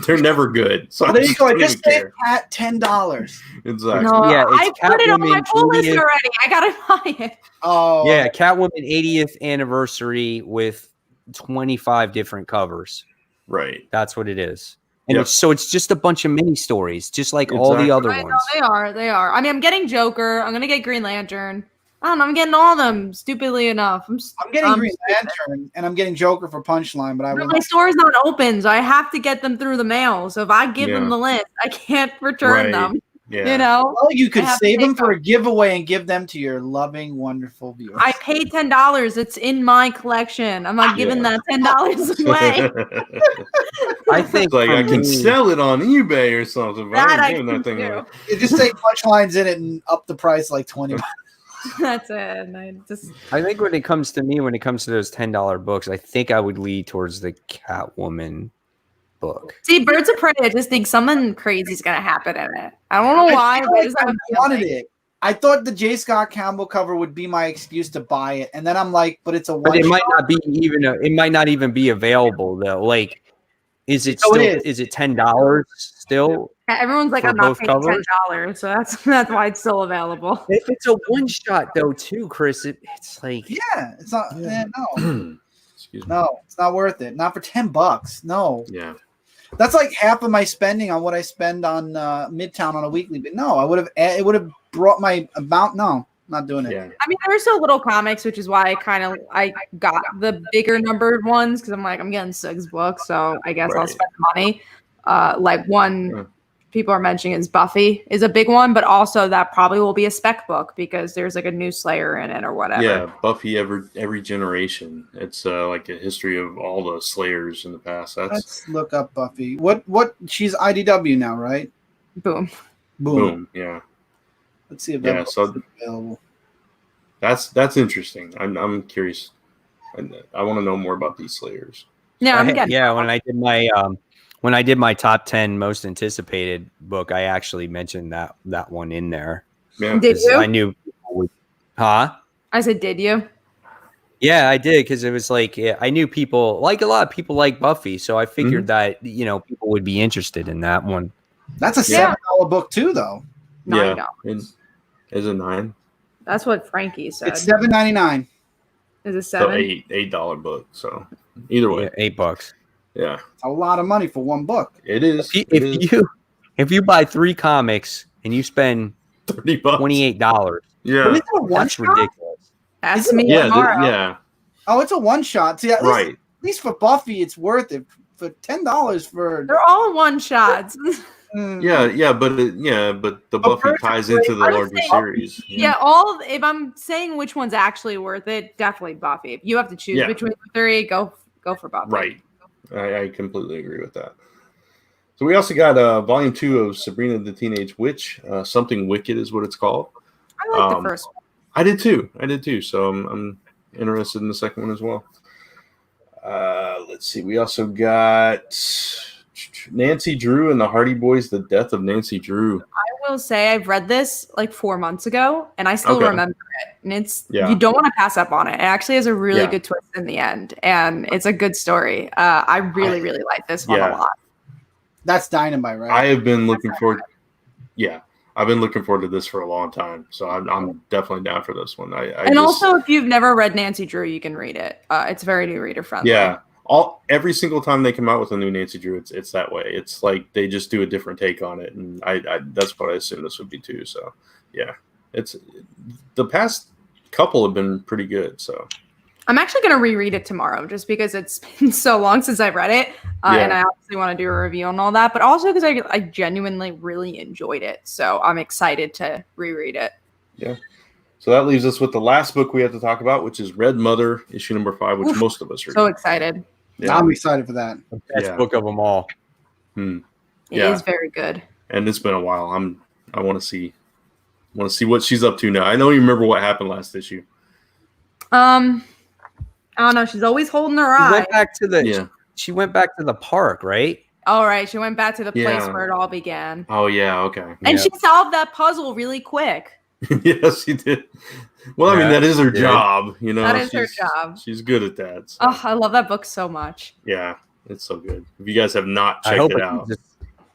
They're never good. So Well, there you go. I don't just even paid care. Cat $10. Exactly. No, Yeah, I it's put it on my Catwoman, pull list 80th. already. I gotta buy it. Oh, Yeah, Catwoman 80th anniversary with 25 different covers. Right. That's what it is. And Yep. it's just a bunch of mini stories, just like all the Exactly. other I know ones. they are. I mean, I'm getting Joker. I'm gonna get Green Lantern. I don't know. I'm getting all of them. Stupidly enough, I'm getting Green stupid. Lantern, and I'm getting Joker for Punchline, but I But will. my store's not open, so I have to get them through the mail. So if I give them Yeah. the list, I can't return Right. them. Yeah. You know, Well, you could I have to save them take for a giveaway and give them to your loving, wonderful viewers. I paid $10. It's in my collection. I'm not giving Yeah. that $10 away. I think It's like for I can me- sell it on eBay or something. But That I I ain't doing can that thing. do. Away. You just say Punchline's in it and up the price like 20. That's it. And I just I think when it comes to those $10 books, I think I would lead towards the Catwoman book. see Birds of Prey. I just think something crazy is gonna happen in it. I don't know why. I, But I just I have a wanted feeling. it. I thought the J. Scott Campbell cover would be my excuse to buy it, and then I'm like, but it's a But one. it might not even be available though. Like, is it No, it still is. is it $10 still? Everyone's like, For I'm not both paying covers? $10, so that's why it's still available. If it's a one shot though, too, Chris, it's like Yeah, it's not. Yeah. No, Excuse me. no, it's not worth it. Not for $10. No, Yeah. that's like half of my spending on what I spend on Midtown on a weekly. But no, it would have brought my amount. No, not doing it. Yeah. I mean, there are still little comics, which is why I got the bigger numbered ones because I'm like, I'm getting 6 books, so I guess I'll Right. spend the money. Like one Yeah. people are mentioning is Buffy is a big one, but also that probably will be a spec book because there's like a new Slayer in it or whatever. Yeah, Buffy every generation. It's like a history of all the Slayers in the past. That's Let's look up Buffy. What? She's IDW now, right? Boom. Boom. Yeah. Let's see if Yeah, that so- book's available. That's interesting. I'm curious. I want to know more about these Slayers. Yeah, I'm getting when I did my top 10 most anticipated book, I actually mentioned that one in there. Yeah. Did 'Cause you? I knew people would, huh? I said, did you? Yeah, I did because it was like I knew people like a lot of people like Buffy, so I figured that people would be interested in that one. That's a Yeah. $7 book too, though. $9. Yeah. Is it 9? That's what Frankie said. It's $7.99. Is it So 7? $8 book. So either way, Yeah, $8. yeah, A lot of money for one book. it is. If you buy 3 comics and you spend $30. $28, Yeah. But is it a one that's shot? ridiculous. Ask Is it- me Yeah. tomorrow. Yeah. Oh, it's a one shot. See, at least, Right. at least for Buffy, it's worth it. For $10 for They're all one shots. Yeah. But the Buffy personally, ties into the I would larger say- series. Yeah, if I'm saying which one's actually worth it, definitely Buffy. If you have to choose Yeah. between the 3, go for Buffy. Right. I completely agree with that. So we also got volume 2 of Sabrina the Teenage Witch. Something Wicked is what it's called. I like the first one. I did too. So I'm interested in the second one as well. Let's see. We also got Nancy Drew and the Hardy Boys, The Death of Nancy Drew. I will say I've read this like 4 months ago, and I still Okay. remember it. And Yeah. you don't want to pass up on it. It actually has a really Yeah. good twist in the end, and it's a good story. I really like this one a lot. That's Dynamite, right? I have been looking forward. Yeah, I've been looking forward to this for a long time. So I'm definitely down for this one. Also, if you've never read Nancy Drew, you can read it. It's very new reader friendly. yeah. Every single time they come out with a new Nancy Drew, it's that way. It's like they just do a different take on it, and I that's what I assume this would be too. So yeah, it's the past couple have been pretty good. So I'm actually going to reread it tomorrow just because it's been so long since I've read it. And I obviously want to do a review and all that, but also because I genuinely really enjoyed it. So I'm excited to reread it. yeah. So that leaves us with the last book we have to talk about, which is Red Mother, issue number 5, which most of us read. So excited. Yeah. I'm excited for that. The best Yeah. book of them all. It Yeah. is very good. And it's been a while. I want to see what she's up to now. I don't even remember what happened last issue. I don't know. She's always holding her She eye. went back to the Yeah. she went back to the park, right? All right. She went back to the place Yeah. where it all began. Oh yeah, okay. And Yeah. she solved that puzzle really quick. Yes, she did. Well, I mean, Yeah, that is her she did. job. You know, That is her she's- job. She's good at that. So, Oh, I love that book so much. yeah, it's so good. If you guys have not I checked hope it out,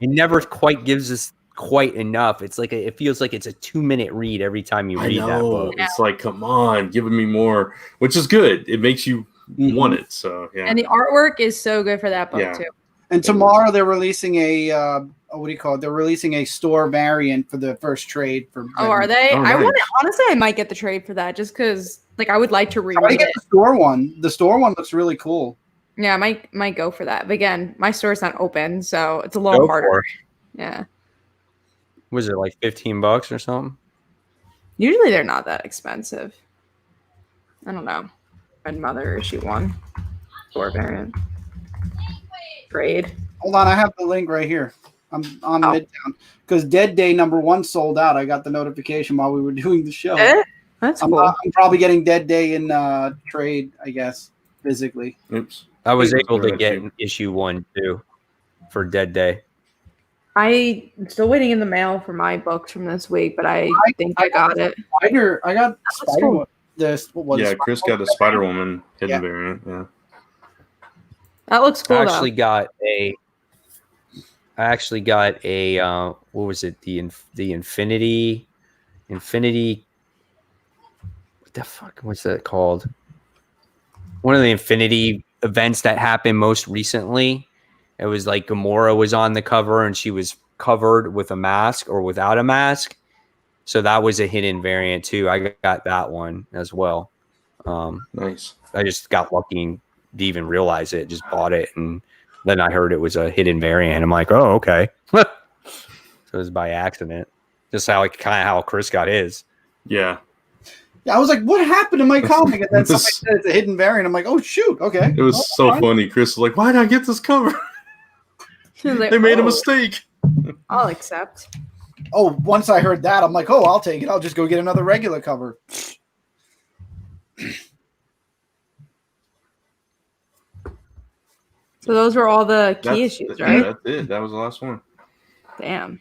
it never quite gives us quite enough. It's like it feels like it's a 2-minute read every time you I read that know book. it's like, come on, giving me more, which is good. It makes you want it. So yeah, And the artwork is so good for that book, Yeah. too. And tomorrow they're releasing a what do you call it? They're releasing a store variant for the first trade for. Oh, are they? Oh, I want nice. to, honestly, I might get the trade for that just because, like, I would like to I want to reread get it. the store one. The store one looks really cool. Yeah, I might go for that. But again, my store's not open, so it's a little Go harder. for it. Yeah. Was it like $15 or something? Usually they're not that expensive. I don't know. Red Mother issue 1. Store variant. Trade. Hold on, I have the link right here. I'm on Midtown because Dead Day #1 sold out. I got the notification while we were doing the show. That's I'm, cool. I'm probably getting Dead Day in trade, I guess, physically. oops. I was It was able to good, get too. issue 1 too for Dead Day. I'm still waiting in the mail for my books from this week, but I think I got it. Spider, I got That's Spider. cool. What was Yeah, it? Chris got a Spider-Woman hidden Yeah. variant. Yeah, That looks cool, I actually got a I actually got a what was it? The Infinity. What the fuck was that called? One of the Infinity events that happened most recently. It was like Gamora was on the cover and she was covered with a mask or without a mask. So that was a hidden variant too. I got that one as well. Nice. I just got lucky and didn't even realize it. Just bought it, and then I heard it was a hidden variant. I'm like, oh, okay. So it was by accident. Just how how Chris got his. Yeah. Yeah, I was like, what happened to my comic? And then somebody said it's a hidden variant. I'm like, oh, shoot. Okay. It was so funny. Chris was like, why did I get this cover? Like, They made a mistake. I'll accept. Oh, once I heard that, I'm like, oh, I'll take it. I'll just go get another regular cover. So those were all the key issues, right? Yeah, that's it. That was the last one. Damn.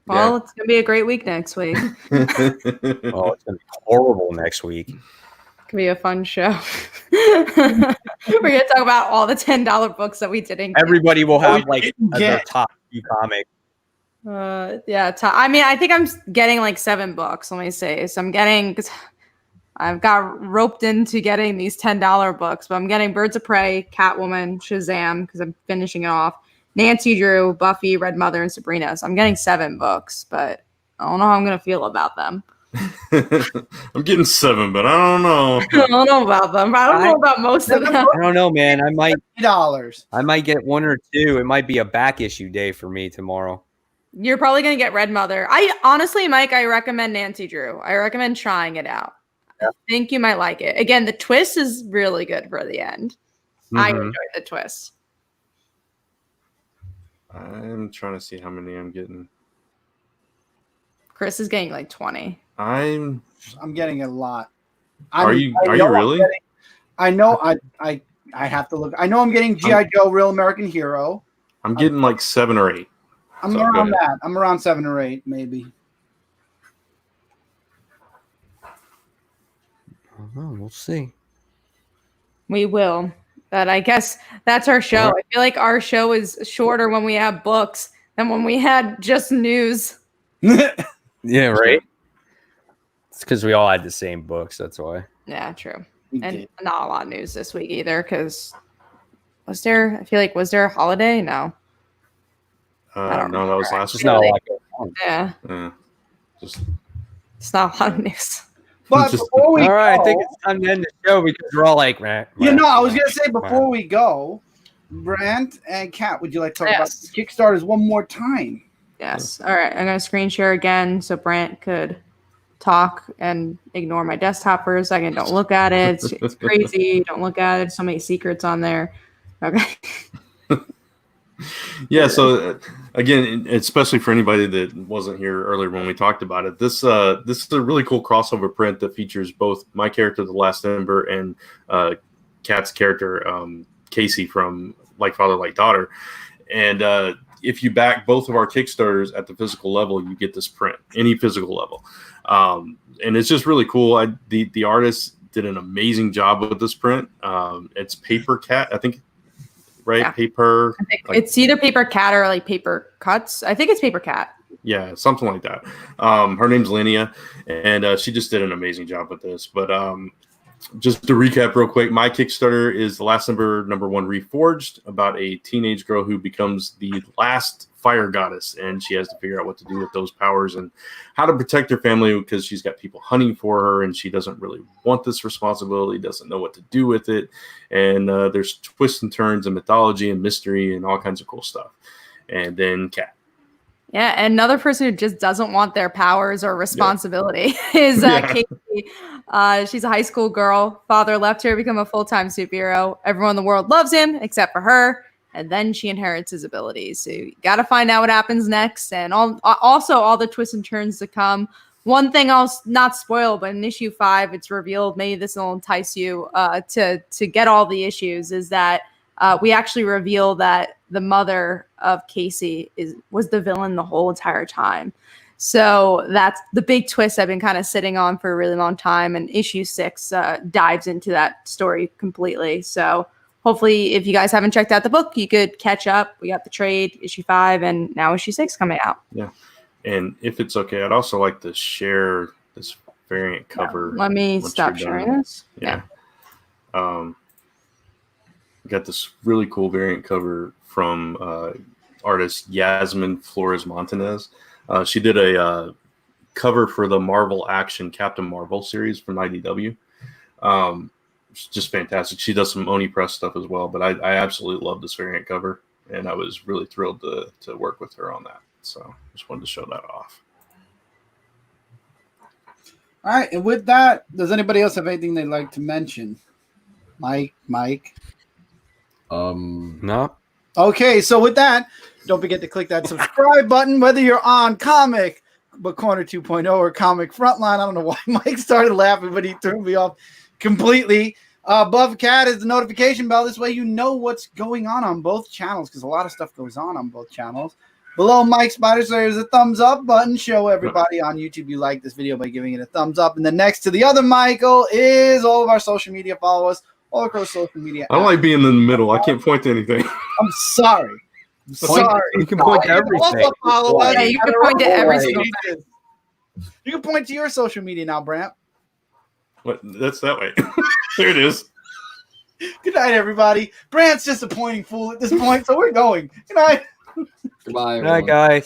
Well, it's going to be a great week next week. Oh, it's going to be horrible next week. Could be a fun show. We're going to talk about all the $10 books that we didn't get. Everybody will have like their top 2 comics. I mean, I think I'm getting like 7 books. Let me see. So I'm getting, because I've got roped into getting these $10 books, but I'm getting Birds of Prey, Catwoman, Shazam, because I'm finishing it off. Nancy Drew, Buffy, Red Mother, and Sabrina. So I'm getting 7 books, but I don't know how I'm going to feel about them. I'm getting 7, but I don't know. I don't know about them. I don't know about most of them. I don't know, man. I might $50. I might get 1 or 2. It might be a back issue day for me tomorrow. You're probably going to get Red Mother. I honestly, Mike, I recommend Nancy Drew. I recommend trying it out. I think you might like it. Again, the twist is really good for the end. I enjoyed the twist. I'm trying to see how many I'm getting. Chris is getting like 20. I'm getting a lot. Are you really? I know I have to look. I know I'm getting G.I. Joe Real American Hero. I'm getting like 7 or 8. I'm around that. I'm around 7 or 8, maybe. We'll see. We will. But I guess that's our show. I feel like our show is shorter when we have books than when we had just news. Yeah, right. It's because we all had the same books. That's why. Yeah, true. And not a lot of news this week either. Because was there a holiday? No. No, that was last week. Yeah. It's not a lot of news. But before we all right, go, I think it's time to end the show because we're all like, man. I was gonna say before we go, Brant and Kat, would you like to talk about Kickstarters one more time? Yes. All right. I'm gonna screen share again so Brant could talk and ignore my desktop for a second. Don't look at it. It's crazy. Don't look at it. So many secrets on there. Okay. Yeah, so again, especially for anybody that wasn't here earlier when we talked about it, this is a really cool crossover print that features both my character, the Last Ember, and Kat's character, Casey from Like Father, Like Daughter. And if you back both of our Kickstarters at the physical level, you get this print, any physical level. And it's just really cool. The artist did an amazing job with this print. It's Paper Cat, I think. Right, yeah. Paper. It's either Paper Cat or like Paper Cuts. I think it's Paper Cat. Yeah, something like that. Her name's Linnea, and she just did an amazing job with this. But just to recap real quick, my Kickstarter is The Last Ember #1 Reforged, about a teenage girl who becomes the last fire goddess, and she has to figure out what to do with those powers and how to protect her family because she's got people hunting for her, and she doesn't really want this responsibility, doesn't know what to do with it. And there's twists and turns and mythology and mystery and all kinds of cool stuff. And then Kat. Yeah, and another person who just doesn't want their powers or responsibility is Casey. She's a high school girl. Father left her to become a full-time superhero. Everyone in the world loves him except for her. And then she inherits his abilities. So you got to find out what happens next. And also all the twists and turns to come. One thing I'll not spoil, but in issue 5, it's revealed, maybe this will entice you to get all the issues, is that we actually reveal that the mother of Casey was the villain the whole entire time. So that's the big twist I've been kind of sitting on for a really long time. And issue 6 dives into that story completely. So hopefully, if you guys haven't checked out the book, you could catch up. We got the trade, issue 5, and now issue 6 coming out. Yeah. And if it's okay, I'd also like to share this variant cover. Let me stop sharing this. Yeah. Got this really cool variant cover from artist Yasmin Flores Montanez. She did a cover for the Marvel Action Captain Marvel series from IDW. It's just fantastic. She does some Oni Press stuff as well, but I absolutely love this variant cover, and I was really thrilled to work with her on that. So just wanted to show that off. All right, and with that, does anybody else have anything they'd like to mention? Mike? No. Okay, so with that, don't forget to click that subscribe button, whether you're on Comic Book Corner 2.0 or Comic Frontline. I don't know why Mike started laughing, but he threw me off completely. Above cat is the notification bell. This way you know what's going on both channels, because a lot of stuff goes on both channels. Below Mike SpiderSlayer is a thumbs up button. Show everybody on YouTube you like this video by giving it a thumbs up. And then next to the other Michael is all of our social media. Follow us all across social media. I don't like being in the middle. I can't point to anything. I'm sorry. You can point to everything. Also follow us. Yeah, you can point to every single thing. You can point to your social media now, Brant. What? That's that way. There it is. Good night, everybody. Brant's just a pointing fool at this point, so we're going. Good night. Goodbye, Good night, everyone. guys.